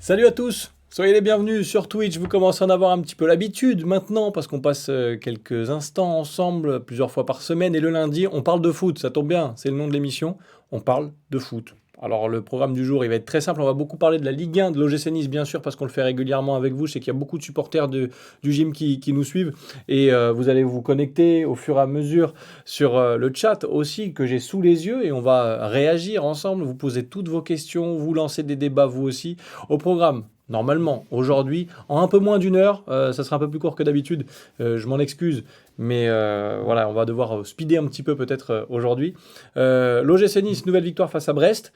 Salut à tous, soyez les bienvenus sur Twitch. Vous commencez à en avoir un petit peu l'habitude maintenant parce qu'on passe quelques instants ensemble plusieurs fois par semaine et le lundi on parle de foot, ça tombe bien, c'est le nom de l'émission, on parle de foot. Alors le programme du jour il va être très simple, on va beaucoup parler de la Ligue 1, de l'OGC Nice bien sûr parce qu'on le fait régulièrement avec vous, je sais qu'il y a beaucoup de supporters du gym qui nous suivent et vous allez vous connecter au fur et à mesure sur le chat aussi que j'ai sous les yeux et on va réagir ensemble, vous posez toutes vos questions, vous lancez des débats vous aussi. Au programme, normalement, aujourd'hui, en un peu moins d'une heure, ça sera un peu plus court que d'habitude, je m'en excuse, mais voilà, on va devoir speeder un petit peu peut-être aujourd'hui. L'OGC Nice, nouvelle victoire face à Brest.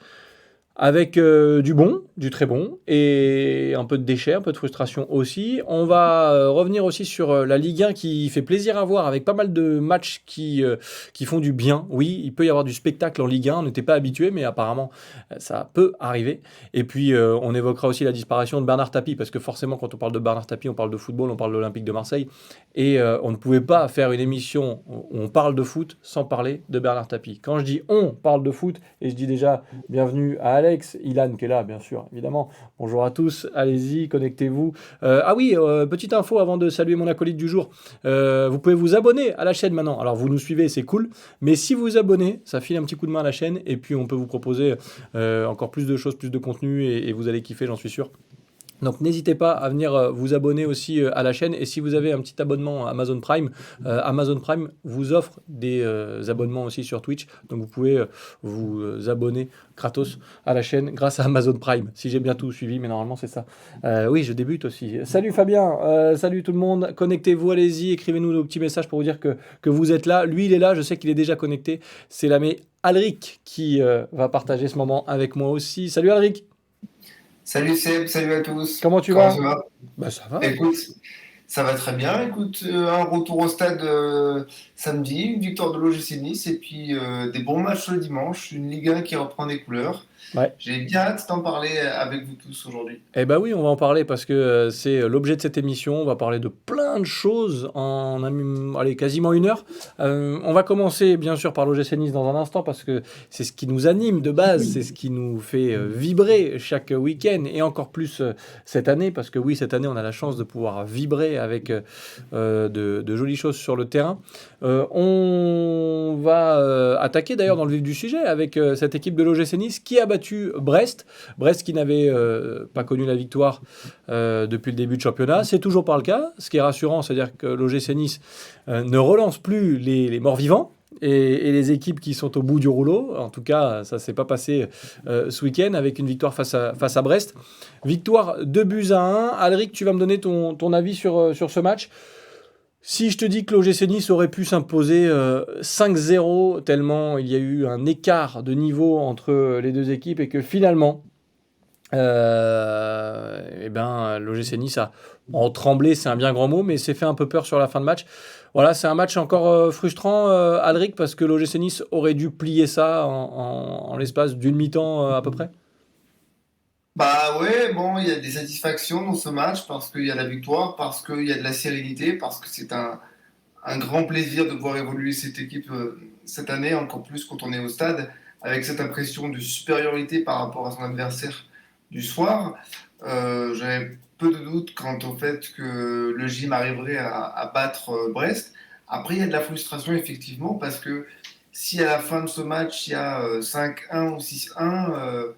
Avec du bon, du très bon, et un peu de déchets, un peu de frustration aussi. On va revenir aussi sur la Ligue 1 qui fait plaisir à voir, avec pas mal de matchs qui font du bien. Oui, il peut y avoir du spectacle en Ligue 1, on n'était pas habitué, mais apparemment ça peut arriver. Et puis on évoquera aussi la disparition de Bernard Tapie, parce que forcément quand on parle de Bernard Tapie, on parle de football, on parle de l'Olympique de Marseille, et on ne pouvait pas faire une émission où on parle de foot sans parler de Bernard Tapie. Quand je dis on parle de foot, et je dis déjà bienvenue à Alex, Ilan qui est là, bien sûr, évidemment. Bonjour à tous, allez-y, connectez-vous. Ah oui, petite info avant de saluer mon acolyte du jour. Vous pouvez vous abonner à la chaîne maintenant. Alors, vous nous suivez, c'est cool. Mais si vous vous abonnez, ça file un petit coup de main à la chaîne. Et puis, on peut vous proposer encore plus de choses, plus de contenu. Et vous allez kiffer, j'en suis sûr. Donc n'hésitez pas à venir vous abonner aussi à la chaîne. Et si vous avez un petit abonnement Amazon Prime vous offre des abonnements aussi sur Twitch. Donc vous pouvez vous abonner gratos à la chaîne grâce à Amazon Prime. Si j'ai bien tout suivi, mais normalement c'est ça. Oui, je débute aussi. Salut Fabien, salut tout le monde. Connectez-vous, allez-y, écrivez-nous nos petits messages pour vous dire que vous êtes là. Lui, il est là, je sais qu'il est déjà connecté. C'est l'ami Alric qui va partager ce moment avec moi aussi. Salut Alric, Salut Seb, salut à tous. comment tu Comment vas? ça va? Bah ça va. Écoute, ça va très bien. Écoute, un retour au stade samedi, une victoire de l'OGC Nice et puis des bons matchs le dimanche, une Ligue 1 qui reprend des couleurs. Ouais. J'ai bien hâte d'en parler avec vous tous aujourd'hui. Eh ben oui, on va en parler parce que c'est l'objet de cette émission. On va parler de plein de choses en allez, quasiment une heure. On va commencer bien sûr par l'OGC Nice dans un instant parce que c'est ce qui nous anime de base, c'est ce qui nous fait vibrer chaque week-end et encore plus cette année parce que oui, cette année on a la chance de pouvoir vibrer avec de jolies choses sur le terrain. On va attaquer d'ailleurs dans le vif du sujet avec cette équipe de l'OGC Nice qui a battu Brest. Brest qui n'avait pas connu la victoire depuis le début de championnat. C'est toujours pas le cas. Ce qui est rassurant, c'est-à-dire que l'OGC Nice ne relance plus les morts-vivants. Et les équipes qui sont au bout du rouleau, en tout cas, ça s'est pas passé ce week-end avec une victoire face à Brest. Victoire 2-1. Alric, tu vas me donner ton avis sur ce match. Si je te dis que l'OGC Nice aurait pu s'imposer 5-0, tellement il y a eu un écart de niveau entre les deux équipes et que finalement, eh ben, l'OGC Nice a en tremblé, c'est un bien grand mot, mais s'est fait un peu peur sur la fin de match. Voilà, c'est un match encore frustrant, Alric, parce que l'OGC Nice aurait dû plier ça en l'espace d'une mi-temps à peu près. Bah ouais, bon, il y a des satisfactions dans ce match parce qu'il y a la victoire, parce qu'il y a de la sérénité, parce que c'est un grand plaisir de voir évoluer cette équipe cette année, encore plus quand on est au stade, avec cette impression de supériorité par rapport à son adversaire du soir. J'avais peu de doutes quant au fait que le gym arriverait à battre Brest. Après, il y a de la frustration, effectivement, parce que si à la fin de ce match, il y a 5-1 ou 6-1,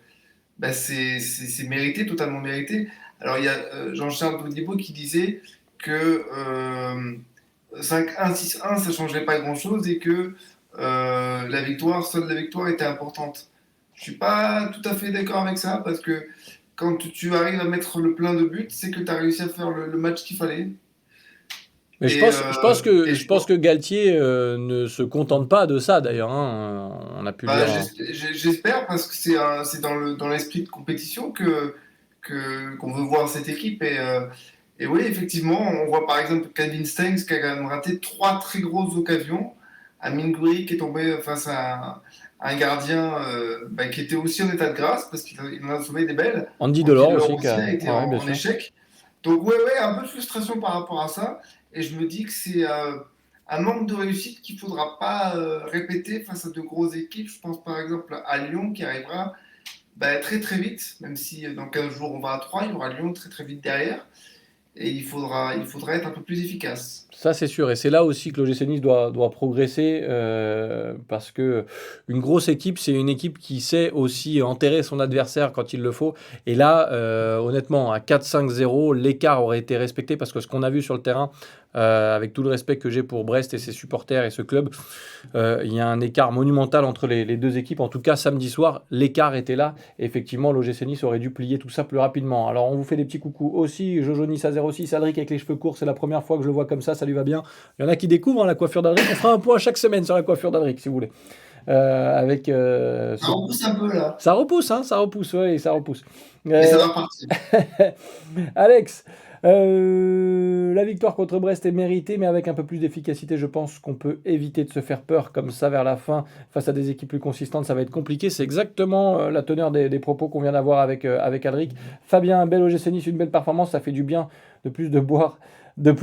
bah c'est mérité, totalement mérité. Alors, il y a Jean-Charles Todibo qui disait que 5-1, 6-1, ça ne changeait pas grand-chose et que seule la victoire était importante. Je ne suis pas tout à fait d'accord avec ça parce que quand tu arrives à mettre le plein de buts, c'est que tu as réussi à faire le match qu'il fallait. Mais Et, je pense que Galtier ne se contente pas de ça d'ailleurs, hein. On a pu bah, lire. j'espère parce que c'est dans l'esprit de compétition qu'on veut voir cette équipe. Et oui, effectivement, on voit par exemple Calvin Stengs qui a quand même raté trois très grosses occasions. Amin Gouiri qui est tombé face à un gardien bah, qui était aussi en état de grâce parce qu'il en a sauvé des belles. Andy Andy Delors Delors aussi, aussi a été ouais, bien en sûr. échec. Donc ouais, un peu de frustration par rapport à ça. Et je me dis que c'est un manque de réussite qu'il ne faudra pas répéter face à de grosses équipes. Je pense par exemple à Lyon qui arrivera bah, très très vite, même si dans 15 jours on va à 3, il y aura Lyon très très vite derrière. Et il faudra être un peu plus efficace. Ça, c'est sûr. Et c'est là aussi que l'OGC Nice doit progresser parce que une grosse équipe, c'est une équipe qui sait aussi enterrer son adversaire quand il le faut. Et là, honnêtement, à 4-5-0, l'écart aurait été respecté parce que ce qu'on a vu sur le terrain, avec tout le respect que j'ai pour Brest et ses supporters et ce club, il y a un écart monumental entre les deux équipes. En tout cas, samedi soir, l'écart était là. Et effectivement, l'OGC Nice aurait dû plier tout ça plus rapidement. Alors, on vous fait des petits coucous aussi. Jojo Nice à 06, Alric avec les cheveux courts, c'est la première fois que je le vois comme ça lui va bien. Il y en a qui découvrent la coiffure d'Alric. On fera un point chaque semaine sur la coiffure d'Alric, si vous voulez. Avec Ça repousse un peu là, Ça repousse, hein, ça repousse, ouais, ça repousse. et ça Euh, va repartir. Alex, la victoire contre Brest est méritée, mais avec un peu plus d'efficacité, je pense qu'on peut éviter de se faire peur comme ça vers la fin. Face à des équipes plus consistantes, ça va être compliqué. C'est exactement la teneur des propos qu'on vient d'avoir avec Alric. Fabien, un bel OGC Nice, une belle performance, ça fait du bien de plus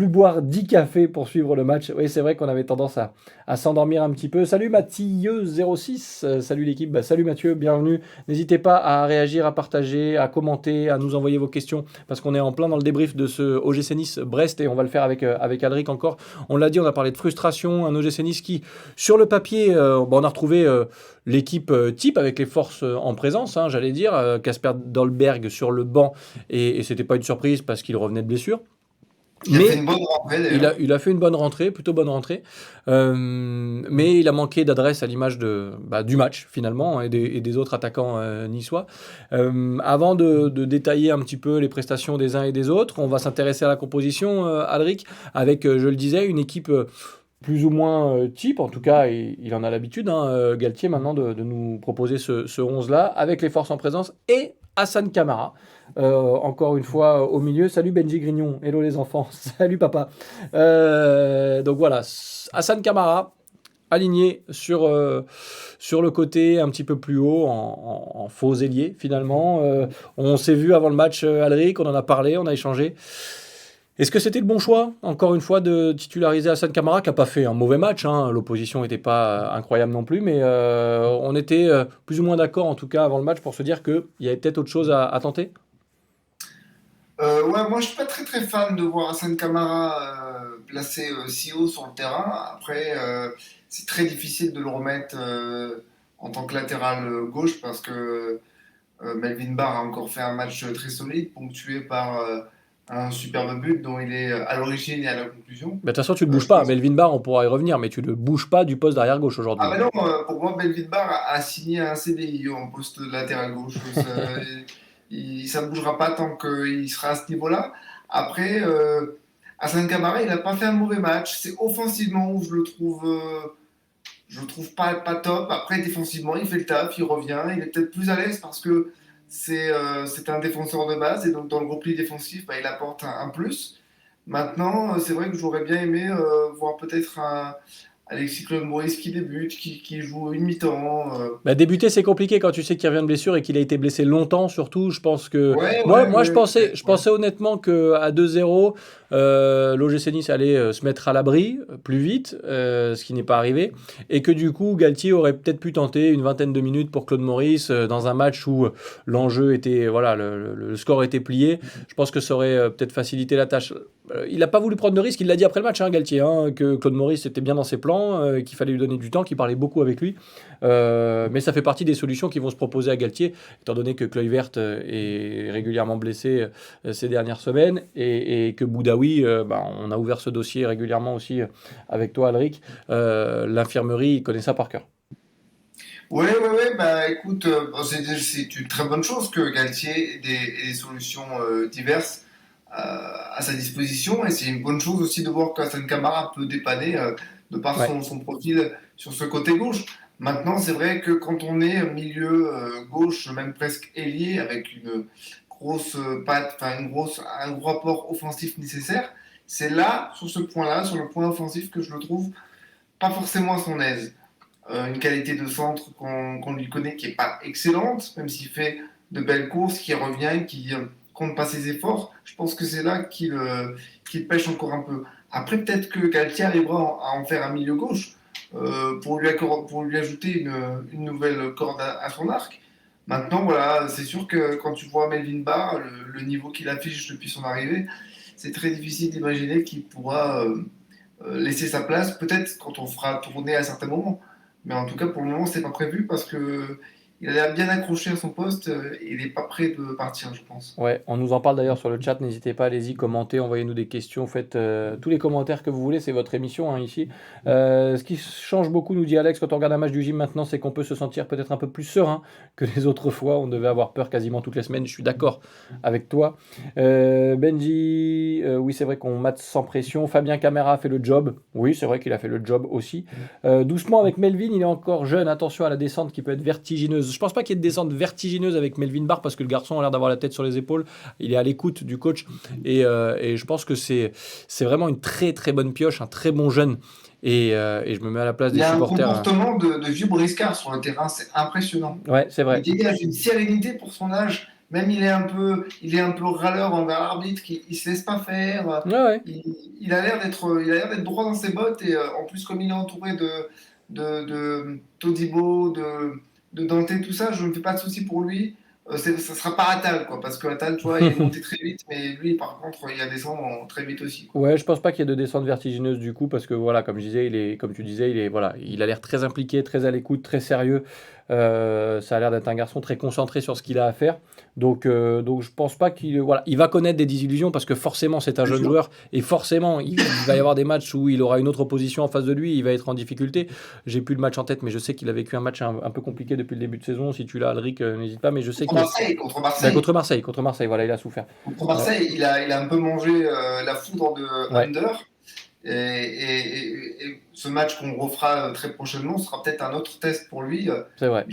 boire 10 cafés pour suivre le match. Oui, c'est vrai qu'on avait tendance à s'endormir un petit peu. Salut Mathieu06, salut l'équipe, salut Mathieu, bienvenue. N'hésitez pas à réagir, à partager, à commenter, à nous envoyer vos questions, parce qu'on est en plein dans le débrief de ce OGC Nice Brest, et on va le faire avec Alric encore. On l'a dit, on a parlé de frustration, un OGC Nice qui, sur le papier, on a retrouvé l'équipe type avec les forces en présence, hein, j'allais dire. Kasper Dolberg sur le banc, et c'était pas une surprise parce qu'il revenait de blessure. Il a fait Mais une bonne rentrée il a, d'ailleurs. il a fait une bonne rentrée, plutôt bonne rentrée. Mais il a manqué d'adresse à l'image du match, finalement, et des autres attaquants niçois. Avant de détailler un petit peu les prestations des uns et des autres, on va s'intéresser à la composition, Alric, avec, je le disais, une équipe plus ou moins type. En tout cas, il en a l'habitude, hein, Galtier, maintenant, de nous proposer ce 11-là, avec les forces en présence, et Hassan Kamara. Encore une fois au milieu. Salut Benji Grignon, hello les enfants, salut papa. Donc voilà, Hassan Kamara aligné sur le côté un petit peu plus haut en faux ailier finalement. On s'est vu avant le match, Alric, on en a parlé, on a échangé. Est-ce que c'était le bon choix, encore une fois, de titulariser Hassan Kamara, qui n'a pas fait un mauvais match, hein. L'opposition n'était pas incroyable non plus, mais on était plus ou moins d'accord, en tout cas, avant le match, pour se dire qu'il y avait peut-être autre chose à tenter. Ouais, moi je suis pas très très fan de voir Hassan Kamara placé si haut sur le terrain. Après, c'est très difficile de le remettre en tant que latéral gauche parce que Melvin Barr a encore fait un match très solide, ponctué par un superbe but dont il est à l'origine et à la conclusion. De toute façon, tu ne bouges Je pas. pense. Melvin Barr, on pourra y revenir, mais tu ne bouges pas du poste d'arrière gauche Ah aujourd'hui. ben non, pour moi, Melvin Barr a signé un CDI en poste latéral gauche. Ça ne bougera pas tant qu'il sera à ce niveau-là. Après, Hassan Kamara, il n'a pas fait un mauvais match. C'est offensivement où je le trouve pas top. Après, défensivement, il fait le taf, il revient. Il est peut-être plus à l'aise parce que c'est un défenseur de base. Et donc, dans le repli défensif, bah, il apporte un plus. Maintenant, c'est vrai que j'aurais bien aimé voir peut-être un Alexis Claude Maurice qui débute, qui joue une mi-temps. Bah, débuter, c'est compliqué quand tu sais qu'il revient de blessure et qu'il a été blessé longtemps, surtout. Je pense que. Ouais, Moi, ouais, moi je ouais, pensais, peut-être, je ouais. pensais honnêtement qu'à 2-0, l'OGC Nice allait se mettre à l'abri plus vite, ce qui n'est pas arrivé. Et que du coup, Galtier aurait peut-être pu tenter une vingtaine de minutes pour Claude Maurice dans un match où l'enjeu était. Voilà, le score était plié. Je pense que ça aurait peut-être facilité la tâche. Il n'a pas voulu prendre de risque, il l'a dit après le match, hein, Galtier, hein, que Claude Maurice était bien dans ses plans, qu'il fallait lui donner du temps, qu'il parlait beaucoup avec lui. Mais ça fait partie des solutions qui vont se proposer à Galtier, étant donné que Kluivert est régulièrement blessé ces dernières semaines et que Boudaoui, on a ouvert ce dossier régulièrement aussi avec toi, Alric. L'infirmerie, il connaît ça par cœur. Ouais, ouais, ouais, bah écoute, bon, c'est une très bonne chose que Galtier ait des solutions diverses à sa disposition. Et c'est une bonne chose aussi de voir qu'Hassan Kamara peut dépanner de par Ouais. son profil sur ce côté gauche. Maintenant, c'est vrai que quand on est milieu gauche, même presque ailier, avec une grosse patte, enfin un gros apport offensif nécessaire, c'est là, sur ce point-là, sur le point offensif, que je le trouve pas forcément à son aise. Une qualité de centre qu'on lui connaît qui n'est pas excellente, même s'il fait de belles courses, qui revient, qui compte pas ses efforts. Je pense que c'est là qu'il pêche encore un peu. Après, peut-être que Galtier arrivera à en faire un milieu gauche pour lui ajouter une nouvelle corde à son arc. Maintenant, voilà, c'est sûr que quand tu vois Melvin Barr, le niveau qu'il affiche depuis son arrivée, c'est très difficile d'imaginer qu'il pourra laisser sa place, peut-être quand on fera tourner à certains moments. Mais en tout cas, pour le moment, c'est pas prévu parce que il a l'air bien accroché à son poste et il n'est pas prêt de partir, je pense. Ouais, on nous en parle d'ailleurs sur le chat, n'hésitez pas, allez-y, commentez, envoyez-nous des questions, faites tous les commentaires que vous voulez, c'est votre émission hein, ici. Ce qui change beaucoup, nous dit Alex, quand on regarde un match du gym maintenant, c'est qu'on peut se sentir peut-être un peu plus serein que les autres fois, on devait avoir peur quasiment toutes les semaines, je suis d'accord avec toi. Benji, oui c'est vrai qu'on mate sans pression, Fabien Camara a fait le job, oui c'est vrai qu'il a fait le job aussi. Doucement avec Melvin, il est encore jeune, attention à la descente qui peut être vertigineuse. Je pense pas qu'il y ait de descente vertigineuse avec Melvin Barr parce que le garçon a l'air d'avoir la tête sur les épaules, il est à l'écoute du coach et je pense que c'est vraiment une très très bonne pioche, un très bon jeune et je me mets à la place Il des a un supporters. comportement de vieux briscard sur le terrain, c'est impressionnant. Ouais, c'est Il vrai. dégage une sérénité pour son âge. Même il est un peu râleur envers l'arbitre, il se laisse pas faire. Ouais, ouais. Il, il a l'air d'être droit dans ses bottes et en plus comme il est entouré de Todibo, de Dante, tout ça, je ne me fais pas de soucis pour lui. Ça sera pas Attal, quoi, parce que Attal, tu vois, il est monté très vite, mais lui, par contre, il a descendu très vite aussi, quoi. Ouais, je pense pas qu'il y ait de descente vertigineuse du coup, parce que voilà, comme je disais, comme tu disais, voilà, il a l'air très impliqué, très à l'écoute, très sérieux. Ça a l'air d'être un garçon très concentré sur ce qu'il a à faire. Donc je pense pas voilà, il va connaître des désillusions parce que forcément c'est un C'est jeune sûr. joueur et forcément il va y avoir des matchs où il aura une autre opposition en face de lui, il va être en difficulté. J'ai plus le match en tête, mais je sais qu'il a vécu un match un peu compliqué depuis le début de saison. Si tu l'as, Alric, n'hésite pas, mais je sais Contre que Marseille, contre bah, Marseille. Contre Marseille, voilà, il a souffert. Contre Euh, Marseille, il a un peu mangé la foudre de ouais, Under. Et ce match qu'on refera très prochainement sera peut-être un autre test pour lui, c'est vrai.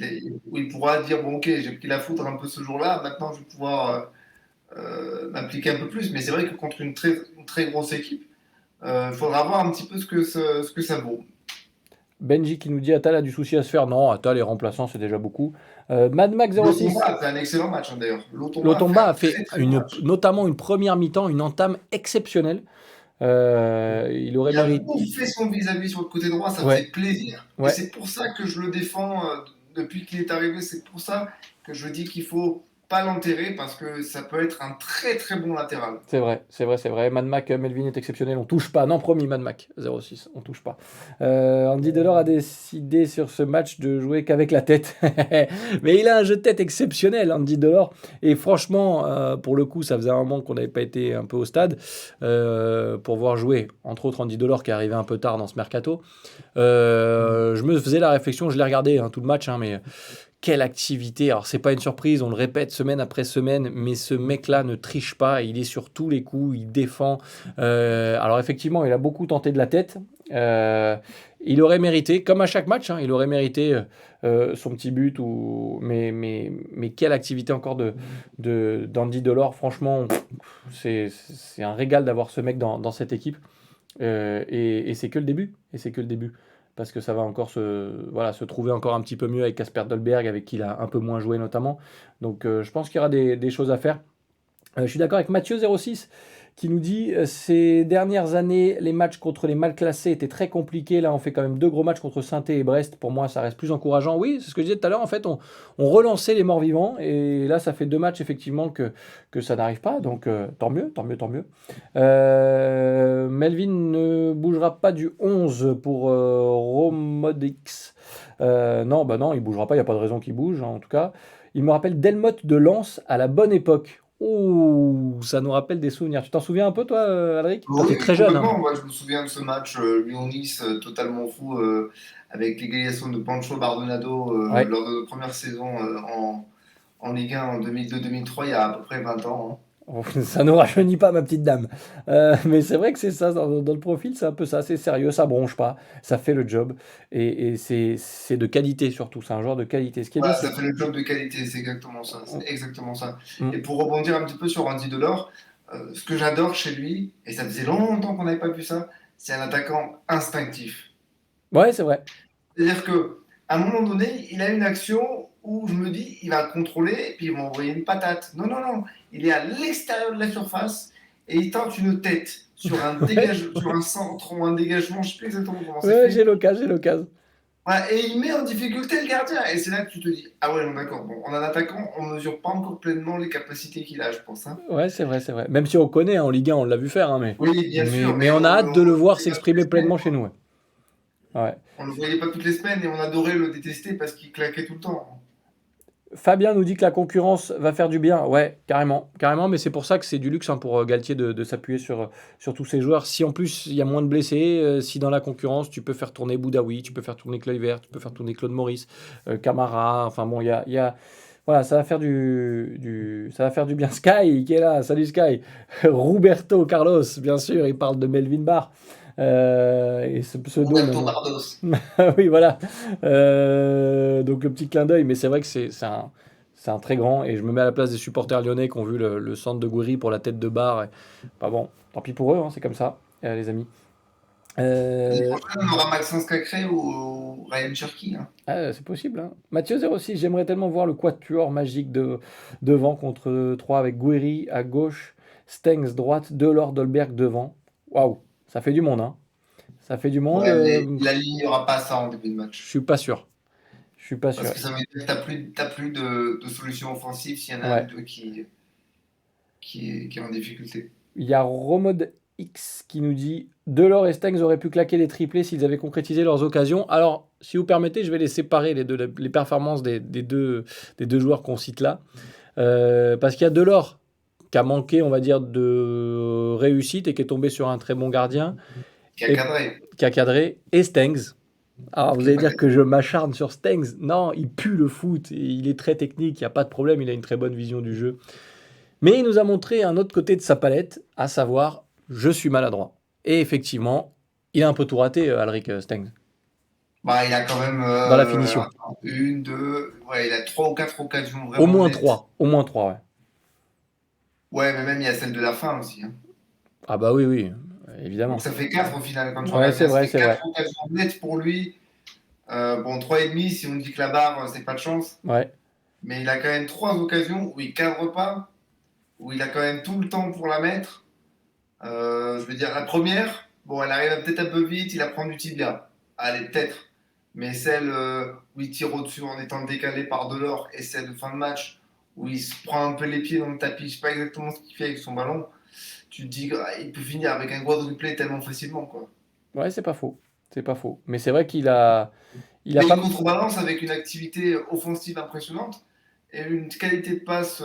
où il pourra dire, bon ok, j'ai pris la foudre un peu ce jour-là, maintenant je vais pouvoir m'impliquer un peu plus. Mais c'est vrai que contre une très grosse équipe, il faudra voir un petit peu ce que ça vaut. Benji qui nous dit Attal a du souci à se faire. Non, Attal est remplaçant, c'est déjà beaucoup. Mad Max 06. Lotomba a fait un excellent match, hein, d'ailleurs. Lotomba a fait Lotomba un a fait très très bon match. notamment une première mi-temps, une entame exceptionnelle. Il aurait Il a mérité. bouffé son vis-à-vis sur le côté droit, ça faisait Ouais, plaisir. Et ouais. c'est pour ça que je le défends depuis qu'il est arrivé. C'est pour ça que je dis qu'il faut pas l'enterrer parce que ça peut être un très très bon latéral. C'est vrai, c'est vrai, c'est vrai. Mad Mac, Melvin est exceptionnel. On touche pas. Non, promis, Mad Mac 06. On touche pas. Andy Delors a décidé sur ce match de jouer qu'avec la tête. Mais il a un jeu de tête exceptionnel, Andy Delors. Et franchement, pour le coup, ça faisait un moment qu'on n'avait pas été un peu au stade pour voir jouer. Entre autres, Andy Delors qui est arrivé un peu tard dans ce mercato. Je me faisais la réflexion, je l'ai regardé hein, tout le match, hein, mais quelle activité! Alors, c'est pas une surprise, on le répète semaine après semaine, mais ce mec-là ne triche pas, il est sur tous les coups, il défend. Alors, effectivement, il a beaucoup tenté de la tête. Euh, il aurait mérité, comme à chaque match, hein, il aurait mérité son petit but. Mais quelle activité encore d'Andy Delors. Franchement, c'est un régal d'avoir ce mec dans cette équipe. Et c'est que le début. Et c'est que le début. Parce que ça va encore voilà, se trouver encore un petit peu mieux avec Casper Dolberg, avec qui il a un peu moins joué notamment. Donc je pense qu'il y aura des choses à faire. Je suis d'accord avec Mathieu06 qui nous dit ces dernières années, les matchs contre les mal classés étaient très compliqués. Là, on fait quand même deux gros matchs contre saint et Brest. Pour moi, ça reste plus encourageant. Oui, c'est ce que je disais tout à l'heure. En fait, on relançait les morts vivants. Et là, ça fait deux matchs, effectivement, que ça n'arrive pas. Donc, tant mieux, tant mieux, tant mieux. Melvin ne bougera pas du 11 pour Romodix. Non, bah non, il bougera pas. Il n'y a pas de raison qu'il bouge, hein, en tout cas. Il me rappelle Delmotte de Lens à la bonne époque. Ouh, ça nous rappelle des souvenirs. Tu t'en souviens un peu, toi, Alric? Toi, Oui, t'es très jeune, hein. complètement. Moi, je me souviens de ce match Lyon-Nice totalement fou avec l'égalisation de Pancho Bardonado Ouais. lors de notre première saison en Ligue 1 en 2002-2003, il y a à peu près 20 ans, hein. Oh, ça ne rajeunit pas, ma petite dame. Mais c'est vrai que c'est ça, dans le profil, c'est un peu ça. C'est sérieux, ça bronche pas, ça fait le job. Et c'est de qualité, surtout. C'est un joueur de qualité. Ce qui est bien, Voilà, c'est ça fait le job de qualité, c'est exactement ça. C'est exactement ça. Et Mm. pour rebondir un petit peu sur Andy Delors, ce que j'adore chez lui, et ça faisait longtemps qu'on n'avait pas vu ça, c'est un attaquant instinctif. Ouais, c'est vrai. C'est-à-dire que à un moment donné, il a une action où je me dis, il va contrôler et puis il va envoyer une patate. Non, non, non. Il est à l'extérieur de la surface et il tente une tête sur un Ouais, sur un centre ou un dégagement. Je ne sais plus exactement comment c'est ouais, fait. j'ai l'occasion, j'ai l'occasion. Ouais, et il met en difficulté le gardien. Et c'est là que tu te dis, ah ouais, non, d'accord. Bon, en un attaquant, on mesure pas encore pleinement les capacités qu'il a, je pense, hein. Ouais, c'est vrai, c'est vrai. Même si on connaît hein, en Ligue 1, on l'a vu faire, hein, Oui, bien sûr, mais mais on a hâte on de le le voir voyait pas toutes les s'exprimer semaines, pleinement chez quoi. nous. Ouais. Ouais. On le voyait pas toutes les semaines et on adorait le détester parce qu'il claquait tout le temps. Fabien nous dit que la concurrence va faire du bien. Ouais, carrément, carrément, mais c'est pour ça que c'est du luxe hein, pour Galtier de s'appuyer sur tous ces joueurs. Si en plus il y a moins de blessés, si dans la concurrence tu peux faire tourner Boudaoui, tu peux faire tourner Kluivert, tu peux faire tourner Claude Maurice, Camara, enfin bon, voilà, ça va faire ça va faire du bien. Sky qui est là, salut Sky. Roberto Carlos, bien sûr, il parle de Melvin Barr. Et ce pseudo, Roberto Carlos. oui, voilà. Donc le petit clin d'œil, mais c'est vrai que c'est un très grand, et je me mets à la place des supporters lyonnais qui ont vu le centre de Gouiri pour la tête de barre. Bah bon, tant pis pour eux, hein, c'est comme ça, les amis. L'année Euh, prochaine, on aura Maxence Cacré ou Ryan Cherky, hein. c'est possible. Hein. Mathieu 06, j'aimerais tellement voir le quatuor magique devant contre 3 avec Gouiri à gauche, Stengs droite, Delors, Dolberg devant. Waouh, ça fait du monde, hein. Ça fait du monde. Ouais, mais la ligne, il n'y aura pas ça en début de Je match. suis pas sûr. Je suis pas Parce sûr. que ça veut dire que t'as plus de solution offensive s'il y en a un Ouais. d'eux qui est en difficulté. Il y a Romod X qui nous dit Delors et Stengs auraient pu claquer les triplés s'ils avaient concrétisé leurs occasions. Alors, si vous permettez, je vais les séparer, les performances des deux joueurs qu'on cite là. Parce qu'il y a Delors qui a manqué, on va dire, de réussite et qui est tombé sur un très bon gardien Qui a et cadré, qui a cadré, et Stengs. Alors, vous qui est allez pas dire que cadré. je m'acharne sur Stengs. Non, il pue le foot et il est très technique, il n'y a pas de problème, il a une très bonne vision du jeu. Mais il nous a montré un autre côté de sa palette, à savoir, je suis maladroit. Et effectivement, il a un peu tout raté, Alric Stengs, Bah, il a quand même dans la finition. attends, une, deux, ouais, il a trois ou quatre occasions Au vraiment moins nettes. 3, au moins 3, ouais. Ouais, mais même il y a celle de la fin aussi, hein. Ah bah oui, oui, Donc évidemment. ça fait quatre au final, quand tu Ouais, regardes c'est bien. Ça vrai, fait c'est quatre vrai. occasions nettes pour lui. Bon, trois et demi si on dit que la barre, c'est pas de chance. Ouais, Mais il a quand même trois occasions où il cadre pas, où il a quand même tout le temps pour la mettre. Je veux dire, la première, bon, elle arrive peut-être un peu vite, il la prend du tibia. Allez, peut-être. Mais celle où il tire au-dessus en étant décalé par Delors et celle de fin de match où il se prend un peu les pieds dans le tapis, je sais pas exactement ce qu'il fait avec son ballon, tu te dis il peut finir avec un quadruplé tellement facilement, quoi. ouais, c'est pas faux. C'est pas faux. Mais c'est vrai qu'il a Mais pas. il contrebalance avec une activité offensive impressionnante et une qualité de passe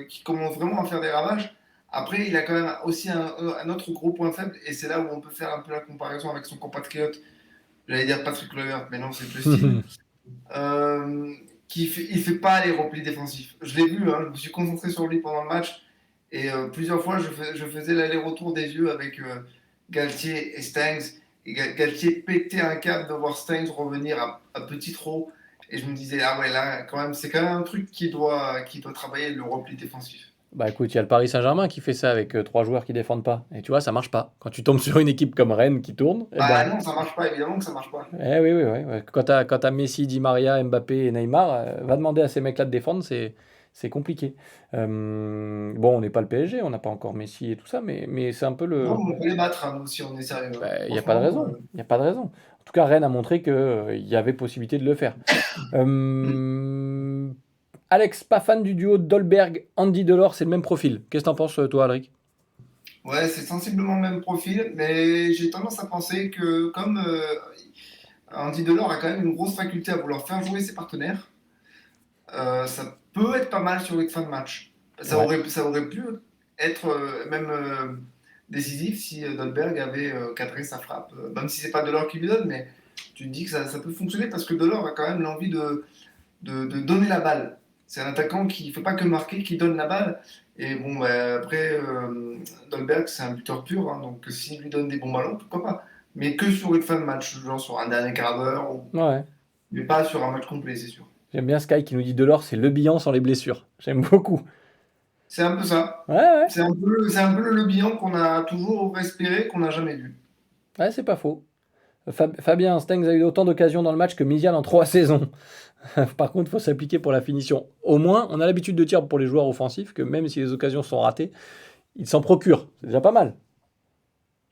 qui commence vraiment à faire des ravages. Après, il a quand même aussi un autre gros point faible, et c'est là où on peut faire un peu la comparaison avec son compatriote, j'allais dire Patrick Kluivert, mais non, c'est le style, euh, il fait pas les replis défensifs. Je l'ai vu, hein, je me suis concentré sur lui pendant le match, et plusieurs fois, je faisais l'aller-retour des yeux avec Galtier et Stengs, et Galtier pétait un câble de voir Stengs revenir à petit trop, et je me disais, ah ouais, là, quand même, c'est quand même un truc qui doit travailler le repli défensif. Bah écoute, il y a le Paris Saint-Germain qui fait ça avec 3 joueurs qui défendent pas. Et tu vois, ça marche pas. Quand tu tombes sur une équipe comme Rennes qui tourne, eh Bah ben. non, ça marche pas, évidemment que ça marche pas. Oui, oui, oui. Ouais. Quand t'as Messi, Di Maria, Mbappé et Neymar, va demander à ces mecs-là de défendre, c'est compliqué. Bon, on n'est pas le PSG, on n'a pas encore Messi et tout ça, mais c'est un peu Non, le. on peut les battre, hein, nous, si on est sérieux, hein. Il n'y a pas de Franchement, raison. Il n'y a pas de raison. En tout cas, Rennes a montré qu'il y avait possibilité de le faire. Euh, Alex, pas fan du duo Dolberg, Andy Delors, c'est le même profil. Qu'est-ce que t'en penses, toi, Alric? ouais, c'est sensiblement le même profil, mais j'ai tendance à penser que comme Andy Delors a quand même une grosse faculté à vouloir faire jouer ses partenaires, ça peut être pas mal sur une fin de match. Ouais. Ça aurait pu être même décisif si Dolberg avait cadré sa frappe. Même si c'est pas Delors qui lui donne, mais tu te dis que ça peut fonctionner parce que Delors a quand même l'envie de donner la balle. C'est un attaquant qui ne fait pas que marquer, qui donne la balle. Et bon, bah, après, Dolberg, c'est un buteur pur, hein, donc s'il lui donne des bons ballons, pourquoi pas. Mais que sur une fin de match, genre sur un dernier quart d'heure, Ouais. mais pas sur un match complet, c'est sûr. J'aime bien Sky qui nous dit Delors, c'est le bilan sans les blessures. J'aime beaucoup. C'est un peu ça. Ouais, ouais. C'est un peu le bilan qu'on a toujours espéré, qu'on n'a jamais vu. Ouais, c'est pas faux. Fabien Stengs a eu autant d'occasions dans le match que Misial en 3 saisons. Par contre, il faut s'appliquer pour la finition. Au moins, on a l'habitude de dire pour les joueurs offensifs que même si les occasions sont ratées, ils s'en procurent. C'est déjà pas mal.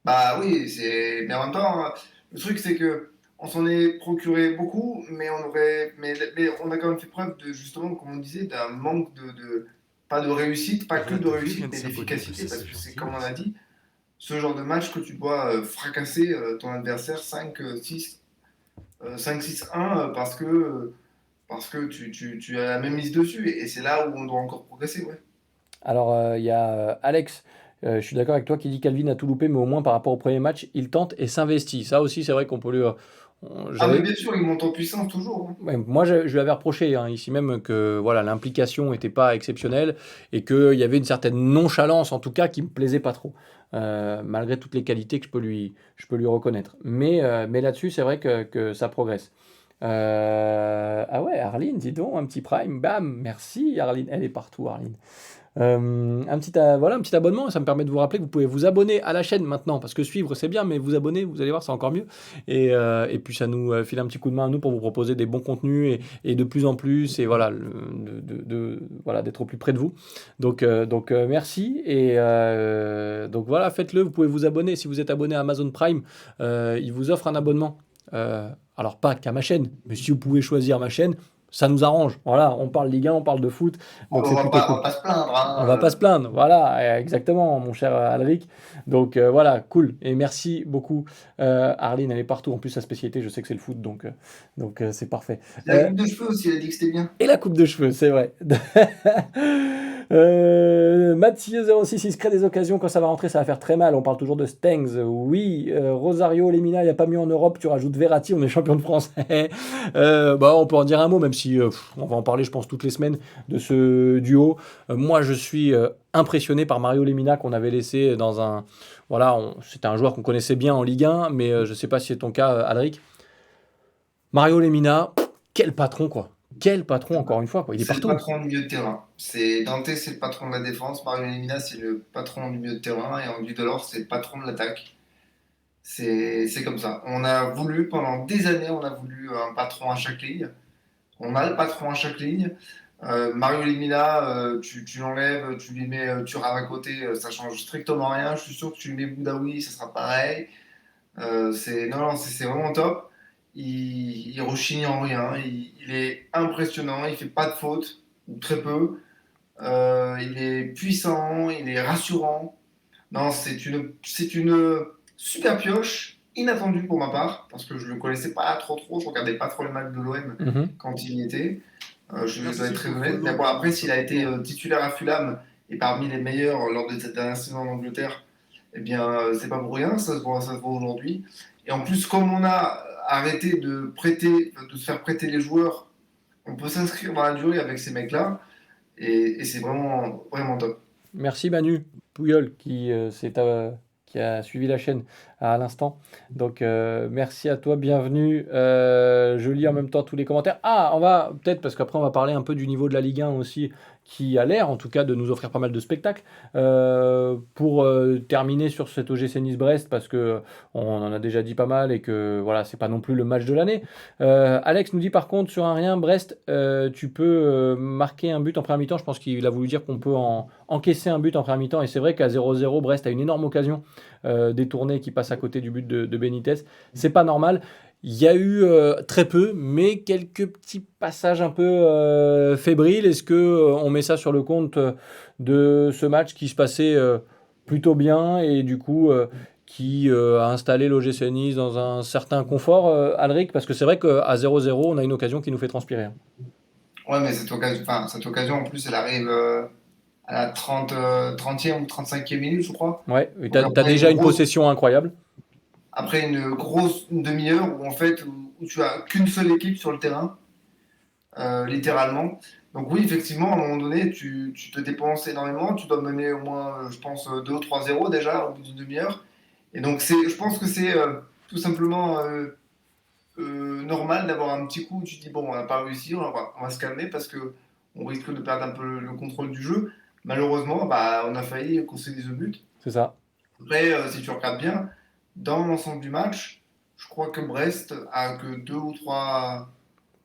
Bah oui, mais en même temps, le truc c'est que on s'en est procuré beaucoup, mais on a quand même fait preuve de, justement, comme on disait, d'un manque pas de réussite, pas que de Vlad V vient réussite, de mais s'abonner, bah d'efficacité, ça parce c'est que c'est gentil, comme on a merci. dit, ce genre de match que tu dois fracasser ton adversaire 5-6-1 parce que tu as la même mise dessus, et c'est là où on doit encore progresser, ouais. Alors, il y a Alex, je suis d'accord avec toi qui dit Calvin a tout loupé, mais au moins par rapport au premier match, il tente et s'investit. Ça aussi, c'est vrai qu'on peut lui. Ah mais J'avais, bien sûr, il monte en puissance toujours, hein. ouais, moi, je lui avais reproché hein, ici même que voilà, l'implication n'était pas exceptionnelle et qu'il y avait une certaine nonchalance, en tout cas, qui me plaisait pas trop, malgré toutes les qualités que je peux lui reconnaître. Mais là-dessus, c'est vrai que ça progresse. Ah ouais, Arline, dis donc, un petit prime, bam, merci Arline, elle est partout Arline. Voilà, un petit abonnement, ça me permet de vous rappeler que vous pouvez vous abonner à la chaîne maintenant, parce que suivre c'est bien, mais vous abonner, vous allez voir, c'est encore mieux. Et puis ça nous file un petit coup de main à nous pour vous proposer des bons contenus et de plus en plus, et voilà, voilà d'être au plus près de vous. Donc merci, donc voilà, faites-le, vous pouvez vous abonner, si vous êtes abonné à Amazon Prime, il vous offre un abonnement. Alors pas qu'à ma chaîne, mais si vous pouvez choisir ma chaîne, ça nous arrange. Voilà, on parle Ligue 1, on parle de foot, donc c'est plutôt On cool. va pas se plaindre, On va pas se hein. plaindre, voilà, exactement, mon cher Alric. Donc voilà, cool. Et merci beaucoup, Arline, elle est partout. En plus, sa spécialité, je sais que c'est le foot, donc c'est parfait. La coupe de cheveux aussi, elle a dit que c'était bien. Et la coupe de cheveux, c'est vrai. Mathieu06, il se crée des occasions quand ça va rentrer, ça va faire très mal. On parle toujours de Stengs. Oui, Rosario, Lemina, il n'y a pas mieux en Europe. Tu rajoutes Verratti, on est champion de France. Bah, on peut en dire un mot, même si on va en parler, je pense, toutes les semaines de ce duo. Moi, je suis impressionné par Mario Lemina qu'on avait laissé dans un. Voilà, c'était un joueur qu'on connaissait bien en Ligue 1, mais je ne sais pas si c'est ton cas, Alric. Mario Lemina, quel patron, quoi. Quel patron, encore une fois, quoi. Il est C'est le partout. patron du milieu de terrain. C'est Dante, c'est le patron de la défense. Mario Lemina, c'est le patron du milieu de terrain. Et Andy Delors, c'est le patron de l'attaque. C'est comme ça. On a voulu, pendant des années, on a voulu un patron à chaque ligne. On a le patron à chaque ligne. Mario Lemina, tu l'enlèves, tu lui mets Thuram à côté, ça change strictement rien. Je suis sûr que tu lui mets Boudaoui, ça sera pareil. Non, c'est vraiment top. Il rechigne en rien. Il est impressionnant. Il fait pas de fautes, ou très peu. Il est puissant. Il est rassurant. Non, c'est une super pioche, inattendue pour ma part, parce que je le connaissais pas trop. Je regardais pas trop les matchs de l'OM Mhm. quand il y était. Je dois être Merci très pour le honnête. Mais follow, bon, après, Manu, s'il ça a fait été plaisir. titulaire à Fulham et parmi les meilleurs lors de cette dernière saison en Angleterre, eh bien, c'est pas pour rien, ça se voit aujourd'hui. Et en plus, comme on a arrêté de se faire prêter les joueurs, on peut s'inscrire dans la durée avec ces mecs-là, et c'est vraiment top. Merci Manu Pouyol qui a suivi la chaîne à l'instant. Donc merci à toi, bienvenue. Je lis en même temps tous les commentaires. Ah, on va peut-être, parce qu'après on va parler un peu du niveau de la Ligue 1 aussi, qui a l'air en tout cas de nous offrir pas mal de spectacles. Pour terminer sur cet OGC Nice-Brest, parce que on en a déjà dit pas mal et que voilà, c'est pas non plus le match de l'année. Alex nous dit par contre sur un rien, Brest, tu peux marquer un but en première mi-temps. Je pense qu'il a voulu dire qu'on peut encaisser un but en première mi-temps. Et c'est vrai qu'à 0-0, Brest a une énorme occasion détournée qui passe à côté du but de Benitez. C'est pas normal. Il y a eu très peu, mais quelques petits passages un peu fébriles. Est-ce que on met ça sur le compte de ce match qui se passait plutôt bien et du coup qui a installé l'OGC Nice dans un certain confort, Alric? Parce que c'est vrai qu'à 0-0, on a une occasion qui nous fait transpirer. Ouais, mais cette occasion, en plus, elle arrive à la 30e ou 35e minute, je crois. Ouais, et Donc t'as déjà une possession incroyable. après une demi-heure où en fait où tu as qu'une seule équipe sur le terrain, littéralement. Donc oui, effectivement, à un moment donné, tu te dépenses énormément, tu dois mener au moins, je pense, 2 ou 3-0 déjà au bout d'une demi-heure. Et donc je pense que c'est tout simplement normal d'avoir un petit coup où tu te dis, bon, on n'a pas réussi, on va se calmer parce que on risque de perdre un peu le contrôle du jeu. Malheureusement, bah, on a failli concéder ce but. C'est ça. Après, si tu regardes bien, dans l'ensemble du match, je crois que Brest a que deux ou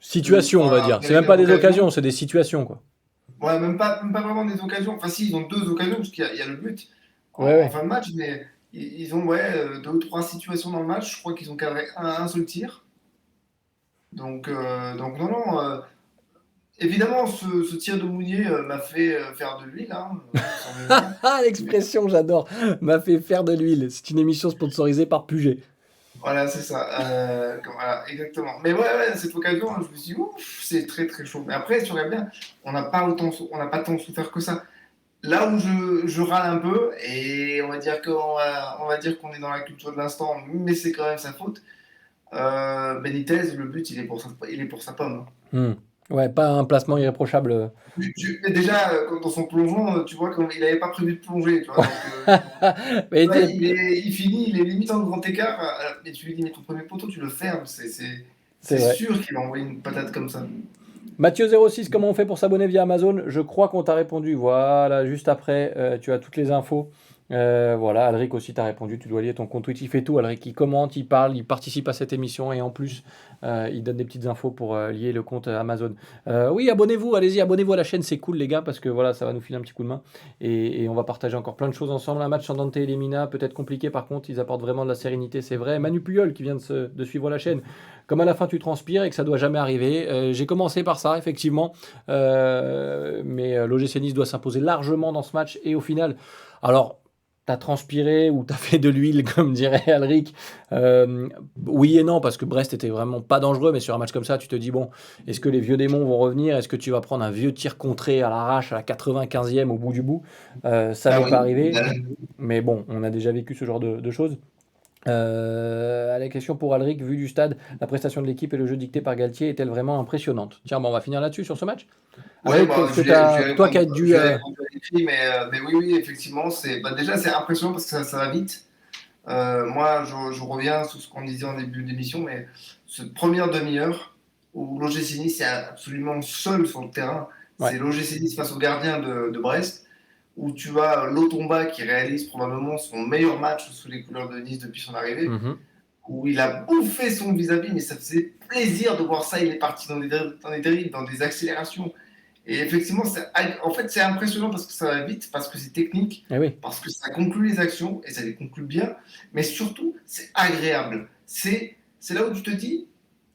Situation, on va trois dire. C'est même pas véritables des occasions, occasions. c'est des situations, quoi. Ouais, même pas vraiment des occasions. Enfin, si, ils ont deux occasions, parce qu'il y a le but Ouais, en ouais. fin de match, mais ils ont ouais, deux ou trois situations dans le match. Je crois qu'ils ont cadré un seul tir. Donc non, non. Évidemment, ce tir de Mounier m'a fait faire de l'huile, hein, sans mentir. Ah, l'expression, j'adore. M'a fait faire de l'huile. C'est une émission sponsorisée par Puget. Voilà, c'est ça. Voilà, exactement. Mais ouais, ouais, cette occasion, je me suis dit, ouf, c'est très très chaud. Mais après, tu regardes bien, on n'a pas tant souffert que ça. Là où je râle un peu, et on va dire qu'on est dans la culture de l'instant, mais c'est quand même sa faute. Benitez, le but, il est pour sa pomme. Hmm. Ouais, pas un placement irréprochable. Mais déjà, dans son plongeon, tu vois qu'il n'avait pas prévu de plonger, tu vois. Mais Ouais, il finit, il est limite en grand écart. Mais tu lui dis, mais ton premier poteau, tu le fermes. c'est C'est vrai. sûr qu'il va envoyer une patate comme ça. Mathieu06, comment on fait pour s'abonner via Amazon? Je crois qu'on t'a répondu. Voilà, juste après, tu as toutes les infos. Voilà, Alric aussi t'a répondu. Tu dois lier ton compte Twitch. Il fait tout, Alric. Il commente, il parle, il participe à cette émission et en plus, il donne des petites infos pour lier le compte Amazon. Oui, abonnez-vous, allez-y, abonnez-vous à la chaîne. C'est cool, les gars, parce que voilà, ça va nous filer un petit coup de main et on va partager encore plein de choses ensemble. Un match sans Dante et Lemina, peut-être compliqué par contre. Ils apportent vraiment de la sérénité, c'est vrai. Manu Puyol qui vient de suivre la chaîne. Comme à la fin tu transpires et que ça doit jamais arriver. J'ai commencé par ça, effectivement. Mais l'OGC Nice doit s'imposer largement dans ce match. Et au final, alors, t'as transpiré ou t'as fait de l'huile, comme dirait Alric. Euh, oui et non, parce que Brest était vraiment pas dangereux. Mais sur un match comme ça, tu te dis, bon, est-ce que les vieux démons vont revenir? Est-ce que tu vas prendre un vieux tir contré à l'arrache à la 95e au bout du bout? Ça Ah n'est pas oui, arrivé. Mais bon, on a déjà vécu ce genre de choses. À la question pour Alric, vu du stade, la prestation de l'équipe et le jeu dicté par Galtier est-elle vraiment impressionnante? Tiens, bon, on va finir là-dessus sur ce match. ouais, Alric, bah, est-ce que tu as, toi qui as dû. je vais répondre à l'écrit, mais oui, oui, effectivement, déjà, c'est impressionnant parce que ça va vite. Moi, je reviens sur ce qu'on disait en début d'émission, mais cette première demi-heure où l'OGC Nice est absolument seul sur le terrain, Ouais. c'est l'OGC Nice face au gardien de Brest, où tu as Lotomba qui réalise probablement son meilleur match sous les couleurs de Nice depuis son arrivée, Mhm. où il a bouffé son vis-à-vis, mais ça faisait plaisir de voir ça. Il est parti dans des dribbles, dans des accélérations. Et effectivement, en fait, c'est impressionnant parce que ça va vite, parce que c'est technique, Eh oui. parce que ça conclut les actions et ça les conclut bien, mais surtout, c'est agréable. C'est là où tu te dis,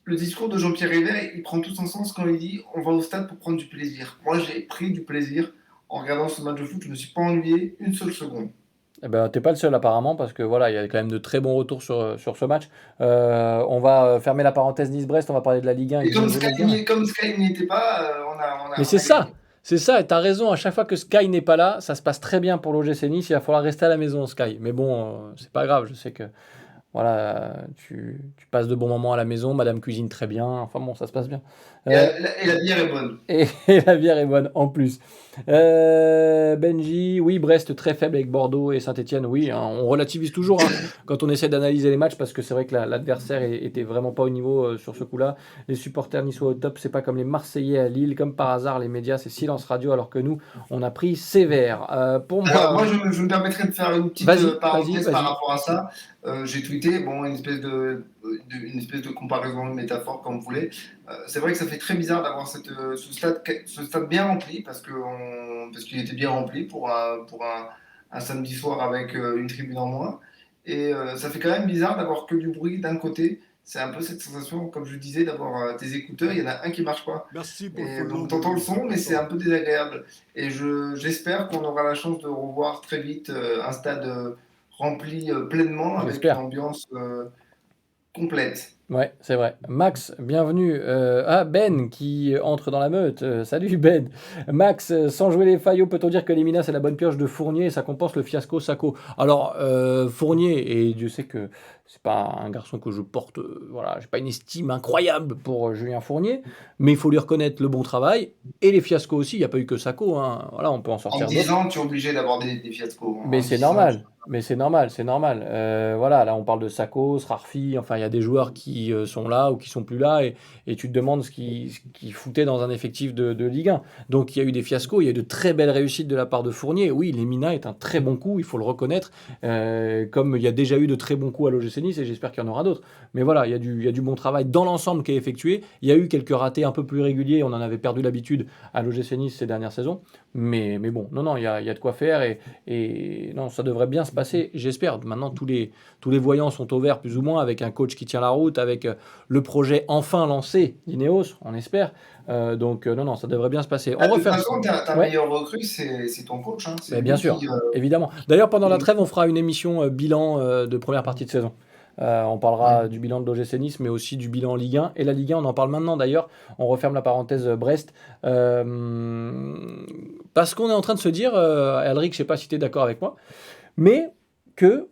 le discours de Jean-Pierre Rivet, il prend tout son sens quand il dit on va au stade pour prendre du plaisir. Moi, j'ai pris du plaisir en regardant ce match de foot, je ne me suis pas ennuyé une seule seconde. Eh ben, t'es pas le seul apparemment, parce que voilà, il y a quand même de très bons retours sur ce match. On va fermer la parenthèse Nice-Brest, on va parler de la Ligue 1 et Et du niveau de Ligue 1. Comme Sky n'y était pas, Mais on c'est a ça, gagné. c'est ça, et t'as raison, à chaque fois que Sky n'est pas là, ça se passe très bien pour l'OGC Nice, il va falloir rester à la maison Sky. Mais bon, c'est pas grave, je sais que voilà, tu passes de bons moments à la maison, madame cuisine très bien, enfin bon, ça se passe bien. Euh, Et la bière est bonne. et la bière est bonne en plus. Benji, oui, Brest très faible avec Bordeaux et Saint-Etienne, oui, hein, on relativise toujours hein, quand on essaie d'analyser les matchs parce que c'est vrai que l'adversaire était vraiment pas au niveau sur ce coup-là. Les supporters niçois au top, c'est pas comme les Marseillais à Lille, comme par hasard, les médias c'est silence radio alors que nous, on a pris sévère. Pour Alors, moi, moi, je me permettrais de faire une petite vas-y, vas-y, parenthèse par vas-y. rapport à ça. J'ai tweeté, bon, une espèce de comparaison, une métaphore, comme vous voulez. C'est vrai que ça fait très bizarre d'avoir ce stade bien rempli, parce qu'il était bien rempli pour un samedi soir avec une tribune en moins. Et ça fait quand même bizarre d'avoir que du bruit d'un côté. C'est un peu cette sensation, comme je disais, d'avoir tes écouteurs, il y en a un qui marche pas. Merci pour le Et follow, donc, tu entends le son, mais c'est un Gaston. peu désagréable. Et j'espère qu'on aura la chance de revoir très vite un stade rempli pleinement avec une J'espère. ambiance complète. Ouais, c'est vrai. Max, bienvenue. Ben qui entre dans la meute. Salut Ben. Max, sans jouer les faillots, peut-on dire que Lemina c'est la bonne pioche de Fournier et ça compense le fiasco Sacco? Alors, Fournier, et Dieu sait que c'est pas un garçon que je porte, voilà, j'ai pas une estime incroyable pour Julien Fournier, mais il faut lui reconnaître le bon travail et les fiascos aussi. Il n'y a pas eu que Sacco, hein. Voilà, on peut en En sortir d'autres. 10 ans, tu es obligé d'avoir des fiascos. Mais En c'est 10 ans, normal, mais c'est normal, c'est normal. Voilà, là on parle de Sakho, Srarfi, enfin il y a des joueurs qui sont là ou qui sont plus là et tu te demandes ce qu'ils foutaient dans un effectif de Ligue 1. Donc il y a eu des fiascos, il y a eu de très belles réussites de la part de Fournier. Oui, Lemina est un très bon coup, il faut le reconnaître, comme il y a déjà eu de très bons coups à l'OGC Nice et j'espère qu'il y en aura d'autres. Mais voilà, il y a du bon travail dans l'ensemble qui est effectué. Il y a eu quelques ratés un peu plus réguliers, on en avait perdu l'habitude à l'OGC Nice ces dernières saisons. Mais bon, non, non, il y a de quoi faire et non, ça devrait bien se passer, j'espère. Maintenant, tous les voyants sont au vert, plus ou moins, avec un coach qui tient la route, avec le projet enfin lancé d'Ineos, on espère. Donc, non, non, ça devrait bien se passer. On Ah, de toute referme. façon, ta Ouais, meilleure recrue, c'est ton coach, hein. C'est mais bien lui sûr, qui. évidemment. D'ailleurs, pendant la Qui- trêve, on fera une émission bilan de première partie de saison. On parlera du bilan de l'OGC Nice, mais aussi du bilan Ligue 1. Et la Ligue 1, on en parle maintenant d'ailleurs. On referme la parenthèse Brest. Parce qu'on est en train de se dire, Alric, je sais pas si tu es d'accord avec moi, mais que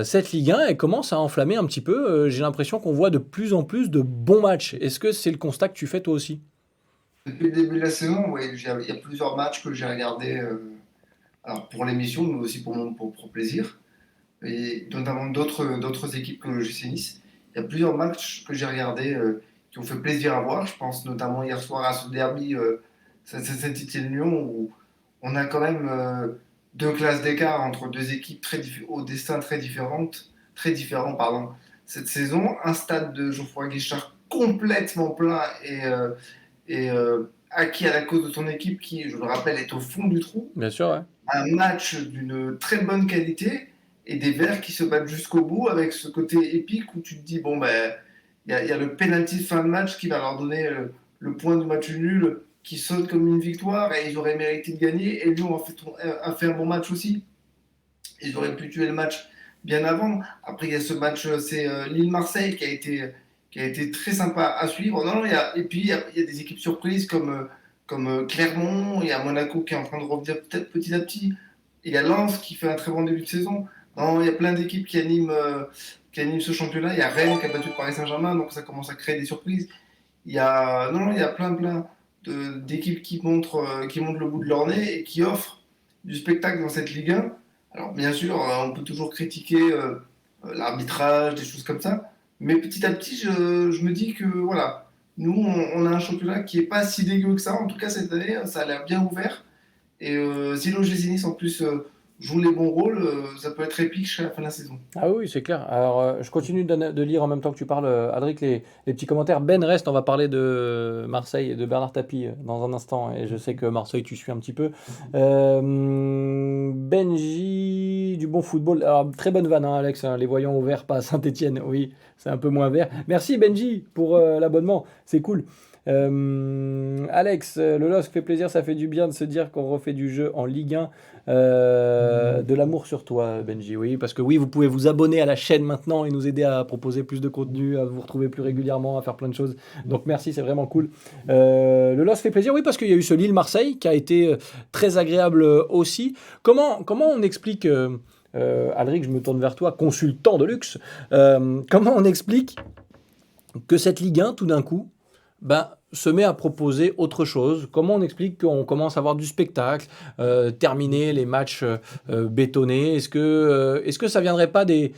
cette Ligue 1, elle commence à enflammer un petit peu. J'ai l'impression qu'on voit de plus en plus de bons matchs. Est-ce que c'est le constat que tu fais toi aussi? Depuis le début de la saison, ouais, il y a plusieurs matchs que j'ai regardés, alors pour l'émission, mais aussi pour mon propre plaisir, et notamment d'autres équipes que le GC Nice. Il y a plusieurs matchs que j'ai regardés qui ont fait plaisir à voir. Je pense notamment hier soir à ce derby Saint-Étienne-Lyon où on a quand même deux classes d'écart entre deux équipes au destin très différents, pardon, cette saison. Un stade de Geoffroy Guichard complètement plein et acquis à la cause de son équipe qui, je le rappelle, est au fond du trou. Bien sûr, ouais. Un match d'une très bonne qualité et des Verts qui se battent jusqu'au bout avec ce côté épique où tu te dis, bon, ben, il y a le penalty de fin de match qui va leur donner le point du match nul qui saute comme une victoire et ils auraient mérité de gagner. Et Lyon a fait un bon match aussi. Ils auraient pu tuer le match bien avant. Après, il y a ce match, c'est Lille-Marseille qui a été très sympa à suivre. Non, non, et puis il y a des équipes surprises comme Clermont, il y a Monaco qui est en train de revenir peut-être petit à petit. Il y a Lens qui fait un très bon début de saison. Non, il y a plein d'équipes qui animent ce championnat. Il y a Rennes qui a battu le Paris Saint-Germain, donc ça commence à créer des surprises. Non, il y a plein d'équipes qui montrent le bout de leur nez et qui offrent du spectacle dans cette Ligue 1. Alors, bien sûr, on peut toujours critiquer l'arbitrage, des choses comme ça, mais petit à petit, je me dis que voilà, nous, on a un championnat qui est pas si dégueu que ça. En tout cas, cette année, ça a l'air bien ouvert. Et si l'OGC Nice en plus joue les bons rôles, ça peut être épique jusqu'à la fin de la saison. Ah oui, c'est clair. Alors, je continue de lire en même temps que tu parles, Adric, les petits commentaires. Ben reste, on va parler de Marseille et de Bernard Tapie dans un instant. Et je sais que Marseille, tu suis un petit peu. Benji, du bon football. Alors, très bonne vanne, hein, Alex, hein, les voyants au vert, pas à Saint-Etienne. Oui, c'est un peu moins vert. Merci, Benji, pour l'abonnement. C'est cool. Alex, le LOSC fait plaisir, ça fait du bien de se dire qu'on refait du jeu en Ligue 1. De l'amour sur toi, Benji, oui, parce que oui, vous pouvez vous abonner à la chaîne maintenant et nous aider à proposer plus de contenu, à vous retrouver plus régulièrement, à faire plein de choses. Donc merci, c'est vraiment cool. Le LOS fait plaisir, oui, parce qu'il y a eu ce Lille-Marseille qui a été très agréable aussi. Comment on explique, Alric, je me tourne vers toi, consultant de luxe, comment on explique que cette Ligue 1, tout d'un coup, ben, se met à proposer autre chose? Comment on explique qu'on commence à avoir du spectacle, terminer les matchs bétonnés? Est-ce que ça viendrait pas des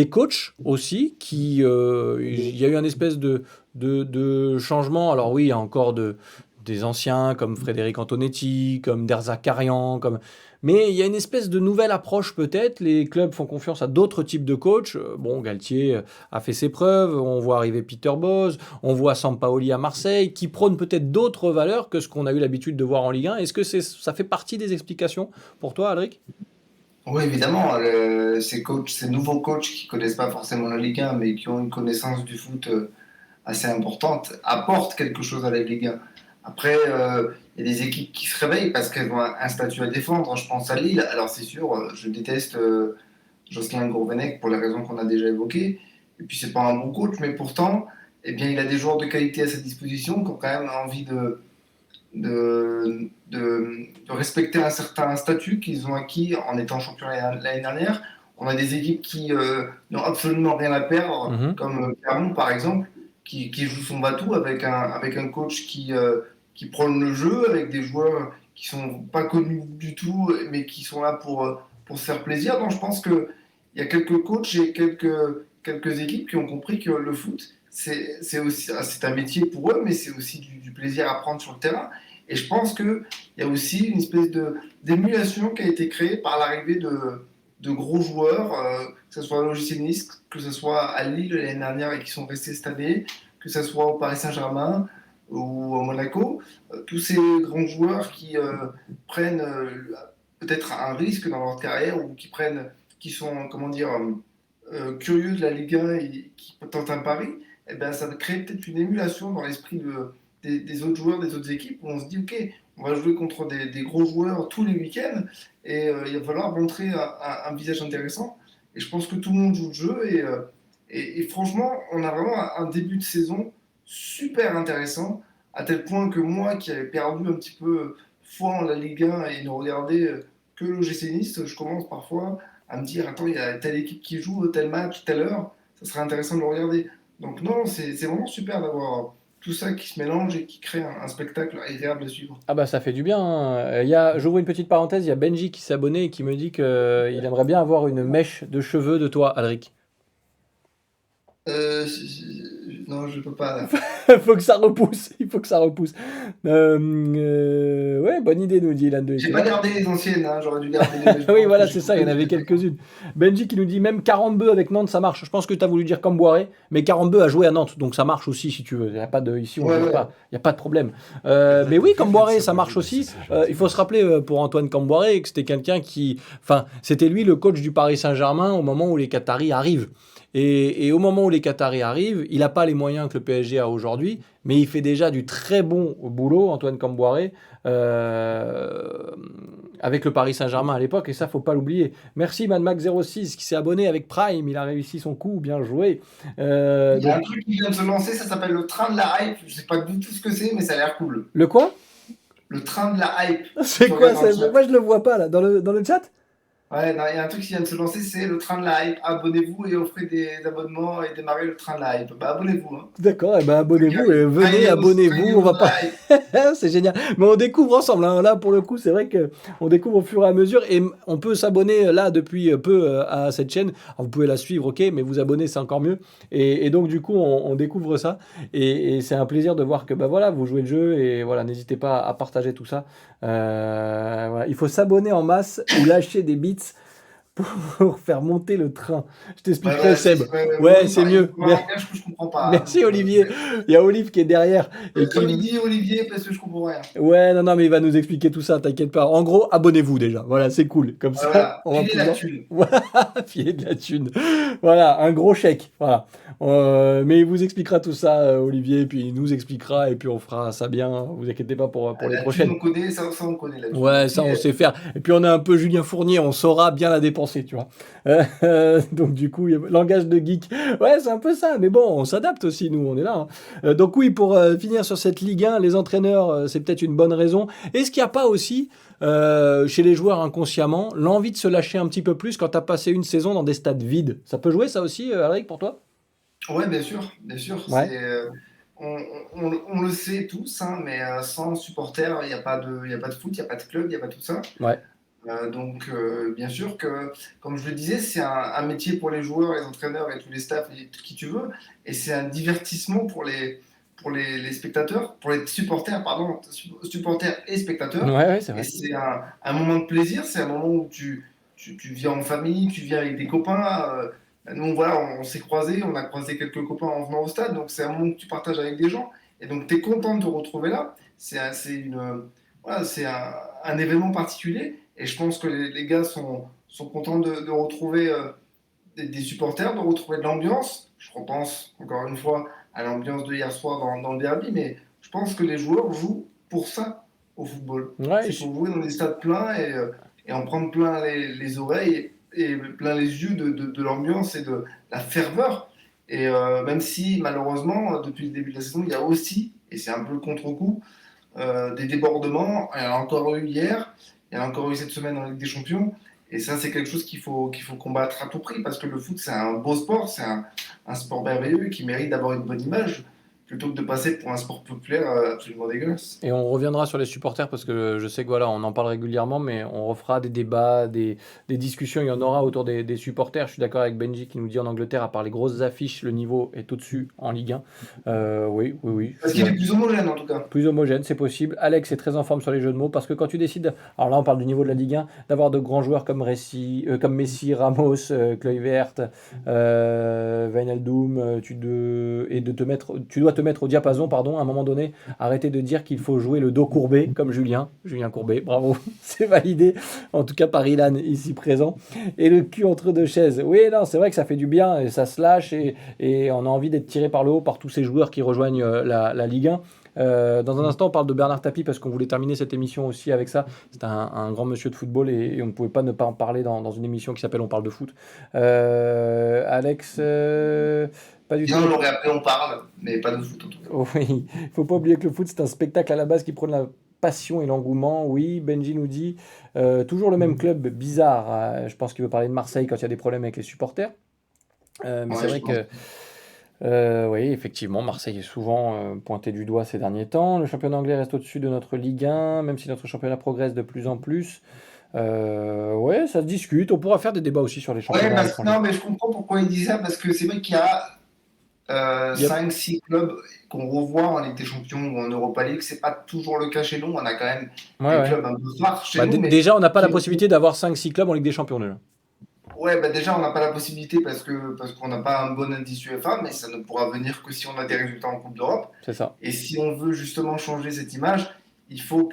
coachs aussi il y a eu un espèce de changement. Alors oui, il y a encore des anciens comme Frédéric Antonetti, comme Derzakarian, mais il y a une espèce de nouvelle approche peut-être. Les clubs font confiance à d'autres types de coachs. Bon, Galtier a fait ses preuves. On voit arriver Peter Bosz. On voit Sampaoli à Marseille, qui prône peut-être d'autres valeurs que ce qu'on a eu l'habitude de voir en Ligue 1. Est-ce que ça fait partie des explications pour toi, Alric? Oui, évidemment, ces nouveaux coachs qui connaissent pas forcément la Ligue 1, mais qui ont une connaissance du foot assez importante, apportent quelque chose à la Ligue 1. Après, il y a des équipes qui se réveillent parce qu'elles ont un statut à défendre. Je pense à Lille. Alors c'est sûr, je déteste Jocelyn Gourvenec pour les raisons qu'on a déjà évoquées. Et puis c'est pas un bon coach, mais pourtant, eh bien, il a des joueurs de qualité à sa disposition qui ont quand même envie de respecter un certain statut qu'ils ont acquis en étant champion l'année dernière. On a des équipes qui n'ont absolument rien à perdre, Mhm. comme Clermont par exemple, qui joue son bateau avec un coach qui prône le jeu, avec des joueurs qui sont pas connus du tout, mais qui sont là pour se faire plaisir. Donc je pense qu'il y a quelques coachs et quelques équipes qui ont compris que le foot, c'est un métier pour eux, mais c'est aussi du plaisir à prendre sur le terrain. Et je pense qu'il y a aussi une espèce d'émulation qui a été créée par l'arrivée de gros joueurs, que ce soit à l'OGC Nice, que ce soit à Lille l'année dernière et qui sont restés cette année, que ce soit au Paris Saint-Germain. ou à Monaco, tous ces grands joueurs qui prennent peut-être un risque dans leur carrière ou qui sont, comment dire, curieux de la Ligue 1 et qui tentent un pari, eh ben, ça crée peut-être une émulation dans l'esprit des autres joueurs, des autres équipes, où on se dit, OK, on va jouer contre des gros joueurs tous les week-ends et il va falloir montrer un visage intéressant. Et je pense que tout le monde joue le jeu et franchement, on a vraiment un début de saison super intéressant, à tel point que moi qui avais perdu un petit peu foi en la Ligue 1 et ne regardais que l'OGC Nice, je commence parfois à me dire, attends, il y a telle équipe qui joue, tel match, telle heure, ça serait intéressant de le regarder. Donc non, c'est vraiment super d'avoir tout ça qui se mélange et qui crée un spectacle agréable à suivre. Ah bah ça fait du bien, hein. J'ouvre une petite parenthèse, il y a Benji qui s'est abonné et qui me dit qu'il aimerait bien avoir une mèche de cheveux de toi, Alric. Non, je peux pas là. Faut que ça repousse, il faut que ça repousse. Ouais, bonne idée, nous dit Ilan de J'ai ici. pas gardé les anciennes, hein, j'aurais dû garder les Oui, vêtements que voilà, j'ai c'est ça, il y en coupés. avait quelques-unes. Benji qui nous dit même 42 avec Nantes, ça marche. Je pense que tu as voulu dire Camboiré, mais 42 a joué à Nantes, donc ça marche aussi si tu veux. Y a pas de, ici, on Ouais, juge ouais. pas, il n'y a pas de problème. Mais oui, J'adorerais faire Camboiré, ça, ça moi, marche ça aussi. c'est Il gentil. faut se rappeler pour Antoine Camboiré que c'était quelqu'un qui. Enfin, c'était lui le coach du Paris Saint-Germain au moment où les Qataris arrivent. Et au moment où les Qataris arrivent, il n'a pas les moyens que le PSG a aujourd'hui, mais il fait déjà du très bon boulot, Antoine Camboiré, euh, avec le Paris Saint-Germain à l'époque, et ça, faut pas l'oublier. Merci MadMax06 qui s'est abonné avec Prime, il a réussi son coup, bien joué. Il y a un Donc, truc qui vient de se lancer, ça s'appelle le train de la hype. Je sais pas du tout ce que c'est, mais ça a l'air cool. le quoi? Le train de la hype. C'est Tu quoi regardes dans ça? le chat. Moi, je le vois pas là, dans le chat? Ouais, non, il y a un truc qui vient de se lancer, c'est le train de la hype. Abonnez-vous et offrez des abonnements et démarrez le train de la hype. Bah abonnez-vous, hein. D'accord, eh ben abonnez-vous et venez, abonnez-vous, Soyez on va aux pas. hype. C'est génial. Mais on découvre ensemble, hein. Là, pour le coup, c'est vrai que on découvre au fur et à mesure et on peut s'abonner là depuis peu à cette chaîne. Alors, vous pouvez la suivre, ok, mais vous abonner, c'est encore mieux. Et donc, du coup, on découvre ça et c'est un plaisir de voir que bah voilà, vous jouez le jeu et voilà, n'hésitez pas à partager tout ça. Voilà. Il faut s'abonner en masse ou lâcher des bits pour faire monter le train. Je Ouais, t'expliquerai, voilà, Seb. moi, Ouais, c'est il mieux. me parle un langage que je comprends pas. Merci Donc, Olivier. Il y a Olive qui est derrière et qui. comme il dit Olivier, parce que je comprends rien. Ouais, non, non, mais il va nous expliquer tout ça, t'inquiète pas. En gros, abonnez-vous déjà. Voilà, c'est cool. Comme Ouais, ça, voilà, on va filez la pouvoir. thune. Voilà, filer de la thune. Voilà, un gros chèque. Voilà. Mais il vous expliquera tout ça, Olivier, puis il nous expliquera, et puis on fera ça bien. Vous inquiétez pas pour les La thune, prochaines. on connaît, ça on connaît la thune. Ouais, Donc, ça on sait faire. Et puis on a un peu Julien Fournier, on saura bien la dépenser, tu vois. Donc du coup, langage de geek. Ouais, c'est un peu ça. Mais bon, on s'adapte aussi, nous, on est là, hein. Donc oui, pour finir sur cette Ligue 1, les entraîneurs, c'est peut-être une bonne raison. Est-ce qu'il n'y a pas aussi, chez les joueurs inconsciemment, l'envie de se lâcher un petit peu plus quand tu as passé une saison dans des stades vides? Ça peut jouer ça aussi, Alric, pour toi? ouais, bien sûr, bien sûr. Ouais. On le sait tous, hein, mais sans supporters, il y a pas de foot, il n'y a pas de club, il n'y a pas tout ça. Ouais. Donc, bien sûr que, comme je le disais, c'est un métier pour les joueurs, les entraîneurs et tous les staffs, et qui tu veux. Et c'est un divertissement pour les spectateurs, pour les supporters, pardon, supporters et Ouais, spectateurs. ouais, c'est Et vrai. c'est un moment de plaisir, c'est un moment où tu viens en famille, tu viens avec des copains. Nous, voilà, on s'est croisés, on a croisé quelques copains en venant au stade, donc c'est un moment que tu partages avec des gens. Et donc, tu es content de te retrouver là. Voilà, c'est un événement particulier. Et je pense que les gars sont contents de retrouver des supporters, de retrouver de l'ambiance. Je repense encore une fois à l'ambiance de hier soir dans le derby, mais je pense que les joueurs jouent pour ça au football. Ouais, C'est pour jouer dans des stades pleins et en prendre plein les oreilles et plein les yeux de l'ambiance et de la ferveur. Et même si malheureusement, depuis le début de la saison, il y a aussi, et c'est un peu le contre-coup, des débordements. Il y en a encore eu hier, il y en a encore eu cette semaine en Ligue des Champions. Et ça, c'est quelque chose qu'il faut combattre à tout prix parce que le foot, c'est un beau sport, c'est un sport merveilleux qui mérite d'avoir une bonne image plutôt que de passer pour un sport populaire absolument dégueulasse. et on reviendra sur les supporters parce que je sais que voilà, on en parle régulièrement, mais on refera des débats, des discussions, il y en aura autour des supporters. Je suis d'accord avec Benji qui nous dit en Angleterre, à part les grosses affiches, le niveau est au-dessus en Ligue 1. Oui, oui, oui, je Parce suis qu'il est d'accord. plus homogène en tout cas. Plus homogène, c'est possible. Alex est très en forme sur les jeux de mots parce que quand tu décides, alors là on parle du niveau de la Ligue 1, d'avoir de grands joueurs comme, comme Messi, Ramos, Kluivert, Wijnaldum, et de te mettre, tu dois te mettre au diapason, pardon, à un moment donné, arrêter de dire qu'il faut jouer le dos courbé, comme Julien Courbet, bravo, c'est validé, en tout cas par Ilan, ici présent, et le cul entre deux chaises. Oui, non, c'est vrai que ça fait du bien, et ça se lâche, et on a envie d'être tiré par le haut par tous ces joueurs qui rejoignent la Ligue 1. Dans un instant, on parle de Bernard Tapie parce qu'on voulait terminer cette émission aussi avec ça. C'est un grand monsieur de football et on ne pouvait pas ne pas en parler dans une émission qui s'appelle On parle de foot. Alex, pas du tout. Bien, on l'aurait appelé On parle, mais pas de foot en tout cas. Oui, il faut pas oublier que le foot, c'est un spectacle à la base qui prône la passion et l'engouement. Oui, Benji nous dit toujours le même club bizarre. Je pense qu'il veut parler de Marseille quand il y a des problèmes avec les supporters. Mais c'est Ouais, vrai je pense. que oui, effectivement, Marseille est souvent pointé du doigt ces derniers temps. Le championnat anglais reste au-dessus de notre Ligue 1, même si notre championnat progresse de plus en plus. Ouais, ça se discute. On pourra faire des débats aussi sur les Ouais, championnats étrangers. non, mais je comprends pourquoi il dit ça, parce que c'est vrai qu'il y a Il y a- 5-6 clubs qu'on revoit en Ligue des Champions ou en Europa League. C'est pas toujours le cas chez nous. On a quand même Ouais, des ouais. clubs un peu phares chez Bah, nous, mais déjà, on n'a pas la qui, possibilité d'avoir 5 6 clubs en Ligue des Champions déjà. ouais, bah déjà, on n'a pas la possibilité parce qu'on n'a pas un bon indice UEFA, mais ça ne pourra venir que si on a des résultats en Coupe d'Europe. C'est ça. Et si on veut justement changer cette image, il faut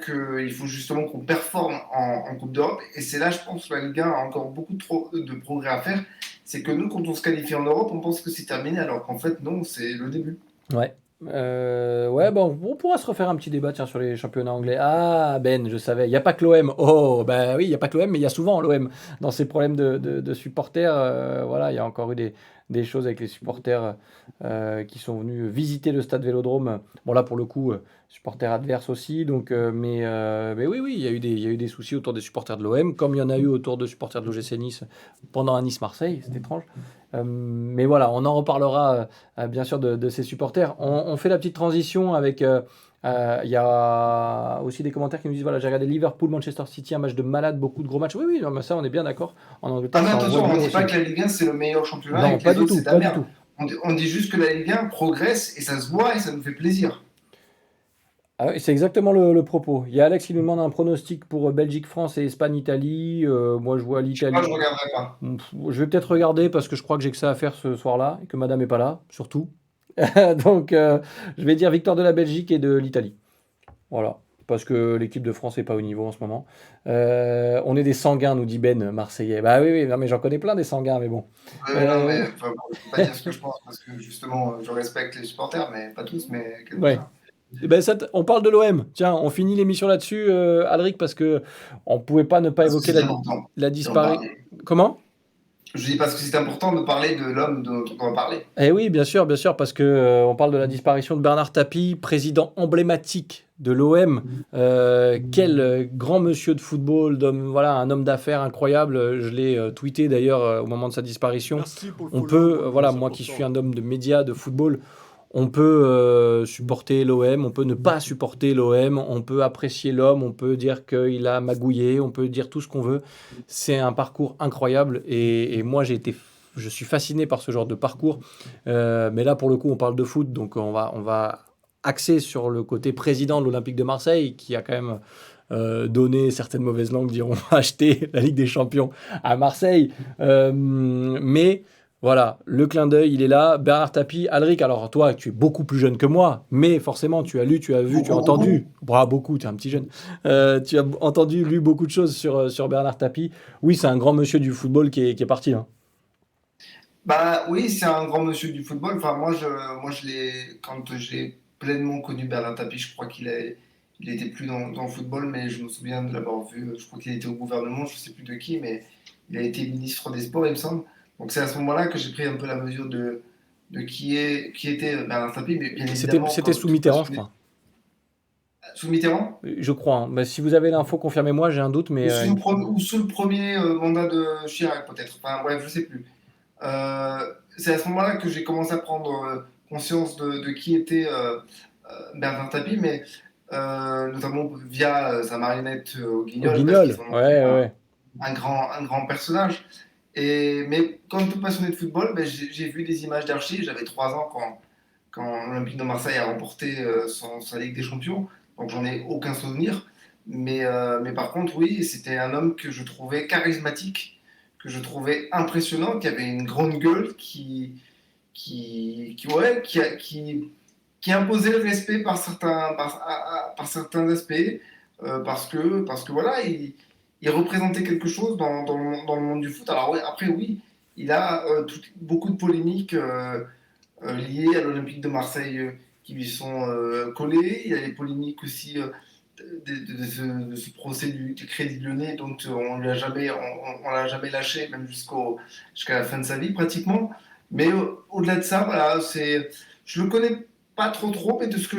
justement qu'on performe en Coupe d'Europe. Et c'est là, je pense, que la Ligue 1 a encore beaucoup trop de progrès à faire. C'est que nous, quand on se qualifie en Europe, on pense que c'est terminé, alors qu'en fait, non, c'est le début. Ouais. Ouais, bon, on pourra se refaire un petit débat tiens, sur les championnats anglais. Ah, Ben, je savais. Il n'y a pas que l'OM. Oh, bah oui, il n'y a pas que l'OM, mais il y a souvent l'OM dans ces problèmes de supporters. Voilà, il y a encore eu des choses avec les supporters qui sont venus visiter le stade Vélodrome. Bon, là, pour le coup, supporters adverses aussi. Donc, mais oui, oui, il y a eu des soucis autour des supporters de l'OM, comme il y en a eu autour de supporters de l'OGC Nice pendant un Nice-Marseille. C'est étrange. Mais voilà, on en reparlera bien sûr de ses supporters. On fait la petite transition avec. Il y a aussi des commentaires qui nous disent voilà, j'ai regardé Liverpool, Manchester City, un match de malade, beaucoup de gros matchs. Oui, oui, non, mais ça, on est bien d'accord. En Ah, Angleterre, mais ça envoie attention, du on ne lourd dit pas aussi. que la Ligue 1 c'est le meilleur championnat et Non, que pas les du autres tout, c'est de la pas du merde. tout. On dit juste que la Ligue 1 progresse et ça se voit et ça nous fait plaisir. Ah oui, c'est exactement le propos. Il y a Alex qui nous demande un pronostic pour Belgique, France et Espagne, Italie. Moi, je vois Je sais pas, je l'Italie. ne regarderai pas. Je vais peut-être regarder parce que je crois que j'ai que ça à faire ce soir-là et que madame est pas là, surtout. Donc, je vais dire victoire de la Belgique et de l'Italie. Voilà. Parce que l'équipe de France n'est pas au niveau en ce moment. On est des sanguins, nous dit Ben, Marseillais. Bah oui, oui, non, mais j'en connais plein des sanguins, mais bon. Non, Euh, mais enfin, bon, je ne peux pas dire ce que je pense parce que justement, je respecte les supporters, mais pas tous, mais ouais. quelques-uns. Eh ben, on parle de l'OM. Tiens, on finit l'émission là-dessus, Alric, parce que on pouvait pas ne pas Parce que évoquer c'est important la d'en disparition. parler. Comment? Je dis parce que c'est important de parler de l'homme dont on va parler. Eh oui, bien sûr, parce que on parle de la disparition de Bernard Tapie, président emblématique de l'OM. Quel grand monsieur de football, voilà, un homme d'affaires incroyable. Je l'ai tweeté d'ailleurs au moment de sa disparition. Merci pour le On follow, peut, voilà, c'est moi qui suis important. un homme de médias, de football, on peut supporter l'OM, on peut ne pas supporter l'OM, on peut apprécier l'homme, on peut dire qu'il a magouillé, on peut dire tout ce qu'on veut. C'est un parcours incroyable et moi je suis fasciné par ce genre de parcours. Mais là pour le coup on parle de foot, donc on va axer sur le côté président de l'Olympique de Marseille qui a quand même donné, certaines mauvaises langues diront, acheté la Ligue des Champions à Marseille. Mais voilà, le clin d'œil, il est là. Bernard Tapie, Alric, alors toi, tu es beaucoup plus jeune que moi, mais forcément, tu as lu, tu as vu, tu as Beaucoup, beaucoup. entendu. Bravo, beaucoup, tu es un petit jeune. Tu as entendu, lu beaucoup de choses sur Bernard Tapie. Oui, c'est un grand monsieur du football qui est parti, hein. Bah oui, c'est un grand monsieur du football. Enfin, moi, quand j'ai pleinement connu Bernard Tapie, je crois il était plus dans le football, mais je me souviens de l'avoir vu. Je crois qu'il était au gouvernement, je sais plus de qui, mais il a été ministre des Sports, il me semble. Donc c'est à ce moment-là que j'ai pris un peu la mesure de qui était Bernard Tapie, mais bien évidemment, C'était comme sous tout Mitterrand, je passionné. crois. Sous Mitterrand? Je crois, hein. Bah, si vous avez l'info, confirmez-moi, j'ai un doute, mais Ou sous le premier mandat de Chirac, peut-être. Enfin, bref, je sais plus. C'est à ce moment-là que j'ai commencé à prendre conscience de qui était Bernard Tapie, mais notamment via sa marionnette au au Guignol, parce qu'ils Guignol. en ont fait Ouais, ouais. un grand personnage. Mais comme tout passionné de football, ben, j'ai vu des images d'archives. J'avais 3 ans quand l'Olympique de Marseille a remporté sa Ligue des Champions, donc j'en ai aucun souvenir. Mais par contre, oui, c'était un homme que je trouvais charismatique, que je trouvais impressionnant, qui avait une grande gueule, ouais, qui imposait le respect par certains aspects, parce que voilà, il représentait quelque chose dans le monde du foot. Alors ouais, après, oui, il a beaucoup de polémiques liées à l'Olympique de Marseille qui lui sont collées. Il y a les polémiques aussi de ce procès du Crédit Lyonnais, dont on l'a jamais lâché, même jusqu'à la fin de sa vie pratiquement. Mais au-delà de ça, voilà, je le connais pas trop, mais de tout ce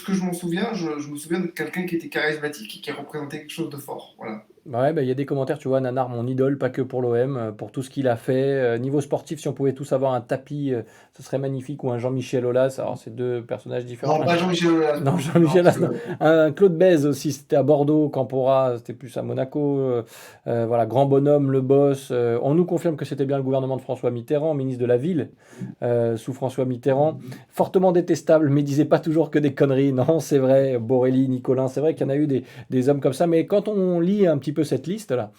que je m'en souviens, je me souviens de quelqu'un qui était charismatique et qui représentait quelque chose de fort. Voilà. Ouais, bah, il y a des commentaires, tu vois, Nanar, mon idole, pas que pour l'OM, pour tout ce qu'il a fait. Niveau sportif, si on pouvait tous avoir un tapis, ce serait magnifique, ou un Jean-Michel Aulas. Alors, c'est deux personnages différents. Non, pas Jean-Michel Aulas, Non, non, Jean-Michel parce Aulas, que non. Un Claude Bèze aussi, c'était à Bordeaux. Campora, c'était plus à Monaco. Voilà, grand bonhomme, le boss. On nous confirme que c'était bien le gouvernement de François Mitterrand, ministre de la Ville, sous François Mitterrand. Fortement détestable, mais il disait pas toujours que des conneries. Non, c'est vrai, Borelli, Nicolin, c'est vrai qu'il y en a eu des hommes comme ça. Mais quand on lit un petit peu cette liste-là,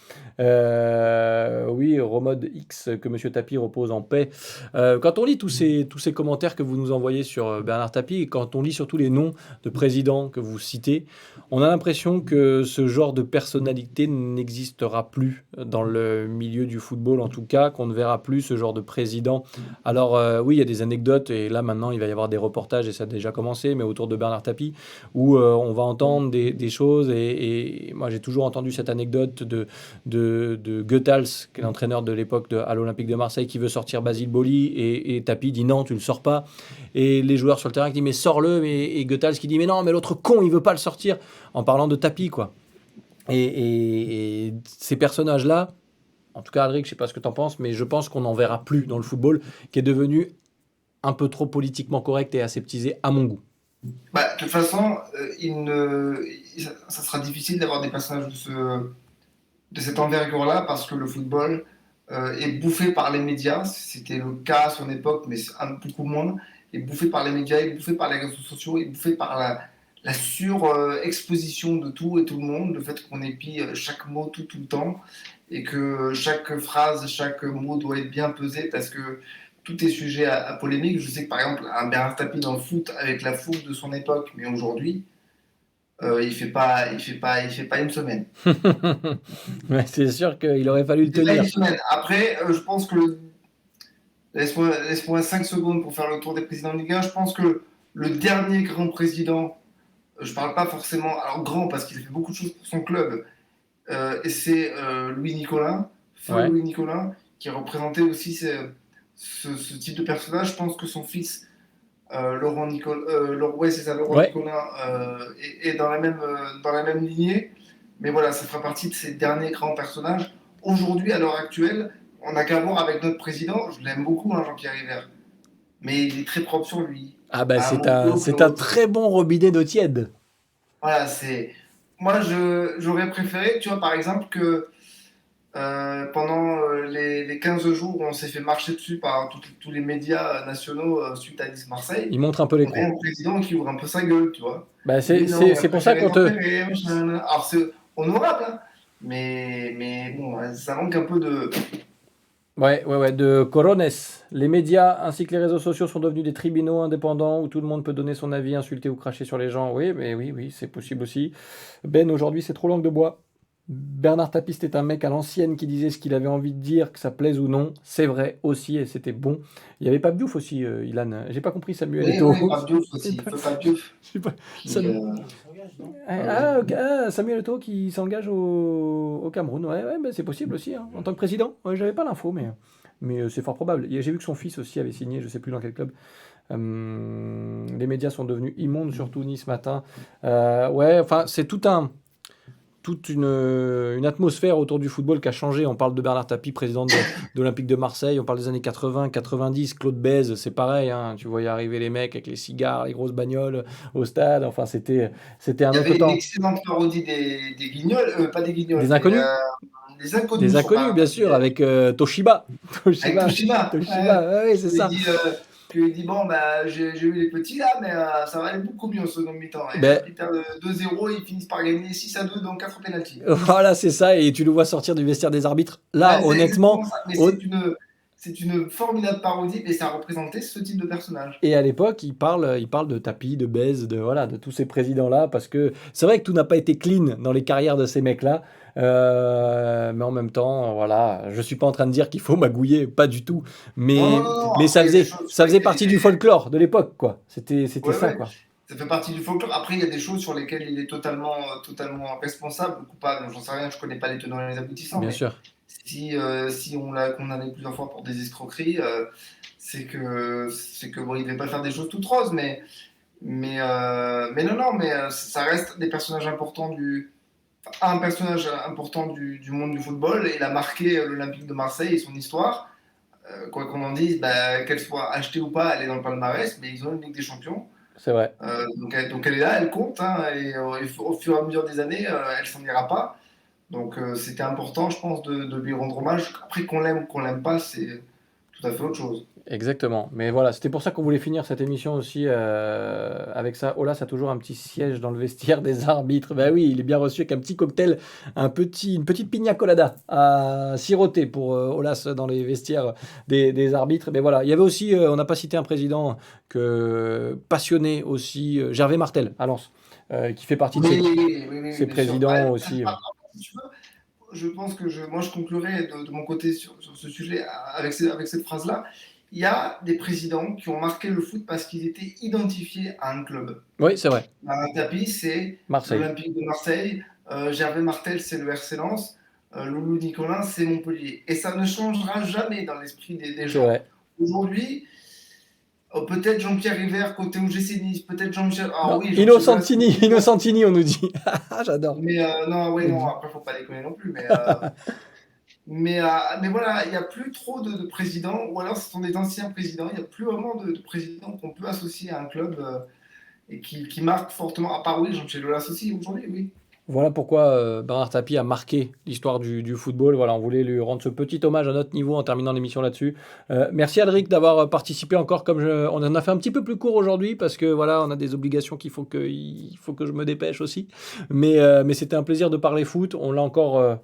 oui, Romode X, que Monsieur Tapie repose en paix. Quand on lit tous ces commentaires que vous nous envoyez sur Bernard Tapie, et quand on lit surtout les noms de présidents que vous citez, on a l'impression que ce genre de personnalité n'existera plus dans le milieu du football, en tout cas, qu'on ne verra plus ce genre de président. Alors oui, il y a des anecdotes, et là maintenant il va y avoir des reportages, et ça a déjà commencé, mais autour de Bernard Tapie, où on va entendre des choses, et moi j'ai toujours entendu cette anecdote de Goethals, qui est l'entraîneur de l'époque à l'Olympique de Marseille, qui veut sortir Basile Boli, et Tapie dit non, tu le sors pas. Et les joueurs sur le terrain qui disent mais sors-le, et Goethals qui dit mais non, mais l'autre con, il veut pas le sortir, en parlant de Tapie, quoi. Et ces personnages-là, en tout cas, Aldric, je sais pas ce que tu en penses, mais je pense qu'on n'en verra plus dans le football, qui est devenu un peu trop politiquement correct et aseptisé à mon goût. bah, de toute façon, ça sera difficile d'avoir des personnages de cette envergure-là parce que le football est bouffé par les médias. C'était le cas à son époque, mais c'est beaucoup moins. Est bouffé par les médias, est bouffé par les réseaux sociaux, est bouffé par la sur-exposition de tout et tout le monde, le fait qu'on épie chaque mot tout le temps et que chaque phrase, chaque mot doit être bien pesé parce que tout est sujet à polémique. Je sais que par exemple, un Bernard Tapie dans le foot avec la foule de son époque, mais aujourd'hui, il fait pas une semaine. Ouais, c'est sûr qu'il aurait fallu le Il fait pas tenir. une semaine. Après, je pense que laisse-moi 5 secondes pour faire le tour des présidents de Ligue 1. Je pense que le dernier grand président, je parle pas forcément, alors grand parce qu'il a fait beaucoup de choses pour son club, et c'est Louis Nicolin, feu Ouais. Louis Nicolin, qui représentait aussi ce type de personnage. Je pense que son fils, ouais, c'est ça, Laurent Ouais. Nicolin, est dans la même lignée. Mais voilà, ça fera partie de ces derniers grands personnages. Aujourd'hui, à l'heure actuelle, on n'a qu'à voir avec notre président. Je l'aime beaucoup, hein, Jean-Pierre River. Mais il est très propre sur lui. Ah bah À un c'est mot un, plutôt que c'est un l'autre. très bon robinet d'eau tiède. Voilà, moi, j'aurais préféré, tu vois, par exemple, que pendant les 15 jours où on s'est fait marcher dessus par tous les médias nationaux suite à Nice-Marseille, Il montre un peu on ait l'écrou. un président qui ouvre un peu sa gueule, tu vois. Bah Il c'est, dit non, c'est, on a c'est pour ça préféré qu'on te... tempérer, machin. Alors c'est honorable, hein, mais bon, ça manque un peu de. Ouais, ouais, ouais, de Corones. Les médias ainsi que les réseaux sociaux sont devenus des tribunaux indépendants où tout le monde peut donner son avis, insulter ou cracher sur les gens. Oui, mais oui, oui, c'est possible aussi. Ben, aujourd'hui, c'est trop langue de bois. Bernard Tapie, c'était un mec à l'ancienne qui disait ce qu'il avait envie de dire, que ça plaise ou non. C'est vrai aussi, et c'était bon. Il y avait Pape Diouf aussi, Ilan. J'ai pas compris Samuel Oui, Eto'o. oui, Pape Diouf J'ai aussi, pas- feu Pape Diouf, je sais pas. qui. Sam- Ah oui. Ok. Samuel Eto'o qui s'engage au Cameroun. Ouais, ouais, ben, c'est possible aussi, hein, en tant que président. Ouais, j'avais pas l'info, mais c'est fort probable. J'ai vu que son fils aussi avait signé, je sais plus dans quel club. Les médias sont devenus immondes, surtout Nice matin. Ouais, enfin, c'est toute une atmosphère autour du football qui a changé. On parle de Bernard Tapie, président de l'Olympique de Marseille. On parle des années 80, 90. Claude Bèze, c'est pareil, hein. Tu voyais arriver les mecs avec les cigares, les grosses bagnoles au stade. Enfin, c'était un Il y autre avait une temps. excellente parodie des Guignols, pas des Guignols, Des inconnus? des Des Inconnus sur inconnus, bien sûr, RTL, avec Toshiba. avec Toshiba. Toshima. Toshiba, ouais, ouais, c'est Puis ça. il dit bon, bah, j'ai eu les petits là, mais ça va aller beaucoup mieux en seconde mi-temps. Et Ben, hop, ils perdent 2-0, ils finissent par gagner 6-2 dans 4 pénaltys. voilà, c'est ça. Et tu le vois sortir du vestiaire des arbitres. Là, Ouais, c'est honnêtement, exactement ça. Mais hon- c'est une formidable parodie et ça représentait ce type de personnage. Et à l'époque, il parle de tapis, de baise, de voilà, de tous ces présidents-là, parce que c'est vrai que tout n'a pas été clean dans les carrières de ces mecs-là, mais en même temps, voilà, je suis pas en train de dire qu'il faut magouiller, pas du tout, Non, non, mais non, non, mais ça après il y a des faisait choses sur ça faisait lesquelles partie du folklore de l'époque, quoi. C'était ouais, ça, ouais, quoi. ça fait partie du folklore. Après, il y a des choses sur lesquelles il est totalement responsable, coupable, j'en sais rien, je connais pas les tenants et les aboutissants, Bien mais sûr, si on l'a condamné plusieurs fois pour des escroqueries, c'est que bon, il devait pas faire des choses toutes roses, mais non, non, mais ça reste des personnages importants un personnage important du monde du football. Il a marqué l'Olympique de Marseille et son histoire. Quoi qu'on en dise, bah, qu'elle soit achetée ou pas, elle est dans le palmarès, mais ils ont une Ligue des Champions. c'est vrai. Donc elle est là, elle compte, hein, et au fur et à mesure des années, elle s'en ira pas. Donc c'était important, je pense, de lui rendre hommage. Après, qu'on l'aime ou qu'on l'aime pas, c'est tout à fait autre chose. Exactement. Mais voilà, c'était pour ça qu'on voulait finir cette émission aussi avec ça. Olas a toujours un petit siège dans le vestiaire des arbitres. Ben oui, il est bien reçu avec un petit cocktail, une petite pina colada à siroter pour Olas dans les vestiaires des arbitres. Mais voilà, il y avait aussi, on n'a pas cité un président passionné aussi, Gervais Martel à Lens, qui fait partie de Oui, oui, oui, oui, ces bien sûr. Bah, présidents aussi. si tu veux, je pense que moi je conclurai de mon côté sur ce sujet avec cette phrase-là. Il y a des présidents qui ont marqué le foot parce qu'ils étaient identifiés à un club. Oui, c'est vrai. Un tapis, c'est Marseille. l'Olympique de Marseille. Gervais Martel, c'est le RC Lens. Loulou Nicolin, c'est Montpellier. Et ça ne changera jamais dans l'esprit des C'est gens. vrai. Aujourd'hui, peut-être Jean-Pierre River côté OGC Nice, peut-être Jean-Michel. Ah Non, oui, Jean-Michel Aulas, Innocentini, on nous dit. J'adore. mais non, ouais, non, Ex- après, faut pas déconner non plus. Mais voilà, il n'y a plus trop de présidents, ou alors ce sont des anciens présidents. Il n'y a plus vraiment de présidents qu'on peut associer à un club et qui marquent fortement. À part oui, Jean-Michel Aulas aussi aujourd'hui, oui. Voilà pourquoi Bernard Tapie a marqué l'histoire du football. Voilà, on voulait lui rendre ce petit hommage à notre niveau en terminant l'émission là-dessus. Merci Alric d'avoir participé encore. On en a fait un petit peu plus court aujourd'hui parce que voilà, on a des obligations il faut que je me dépêche aussi. Mais c'était un plaisir de parler foot. On l'a encore,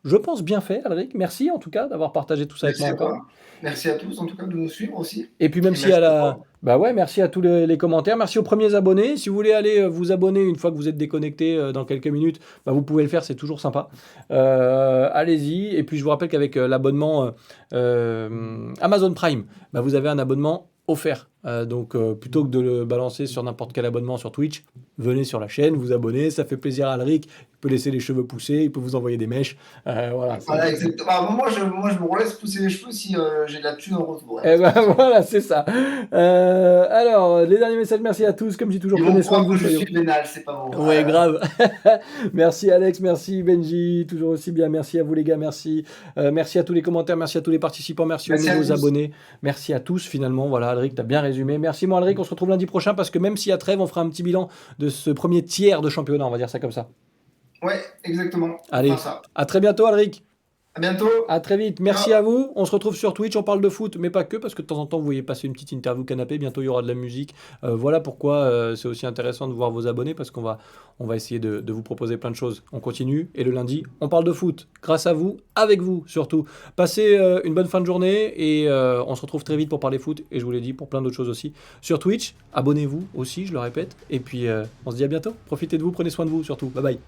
je pense, bien fait, Alric. Merci en tout cas d'avoir partagé tout ça avec moi Merci à encore. toi. Merci à tous, en tout cas, de nous suivre aussi. Et puis même Et si à merci à la... toi. Bah ouais, merci à tous les commentaires, merci aux premiers abonnés. Si vous voulez aller vous abonner une fois que vous êtes déconnecté dans quelques minutes, bah vous pouvez le faire, c'est toujours sympa. Allez-y. Et puis je vous rappelle qu'avec l'abonnement Amazon Prime, bah vous avez un abonnement offert. Donc plutôt que de le balancer sur n'importe quel abonnement sur Twitch, venez sur la chaîne, vous abonnez, ça fait plaisir à Alric. Il peut laisser les cheveux pousser, il peut vous envoyer des mèches. Voilà, Voilà, exactement. Ah, moi, je me laisse pousser les cheveux si j'ai de la thune en retour. et ben voilà, c'est ça. Alors, les derniers messages, merci à tous. Comme je dis toujours, Ils vont prenez soin de croire vous, que je soyons. suis vénal, c'est pas bon. Ouais, grave. Merci Alex, merci Benji, toujours aussi bien. Merci à vous les gars, merci. Merci à tous les commentaires, merci à tous les participants, merci aux Merci à nouveaux tous. abonnés. Merci à tous finalement. Voilà, Alric, t'as bien résumé. Merci moi Alric, on se retrouve lundi prochain parce que même s'il y a trêve, on fera un petit bilan de ce premier tiers de championnat, on va dire ça comme ça. Ouais, exactement. On fera Allez, ça. à très bientôt Alric. À bientôt. À très vite. Merci Ciao. à vous. On se retrouve sur Twitch. On parle de foot, mais pas que, parce que de temps en temps, vous voyez passer une petite interview canapé. Bientôt, il y aura de la musique. Voilà pourquoi c'est aussi intéressant de voir vos abonnés, parce qu'on va essayer de vous proposer plein de choses. On continue. Et le lundi, on parle de foot. Grâce à vous, avec vous surtout. Passez une bonne fin de journée et on se retrouve très vite pour parler foot. Et je vous l'ai dit, pour plein d'autres choses aussi. Sur Twitch, abonnez-vous aussi, je le répète. Et puis, on se dit à bientôt. Profitez de vous, prenez soin de vous surtout. Bye bye.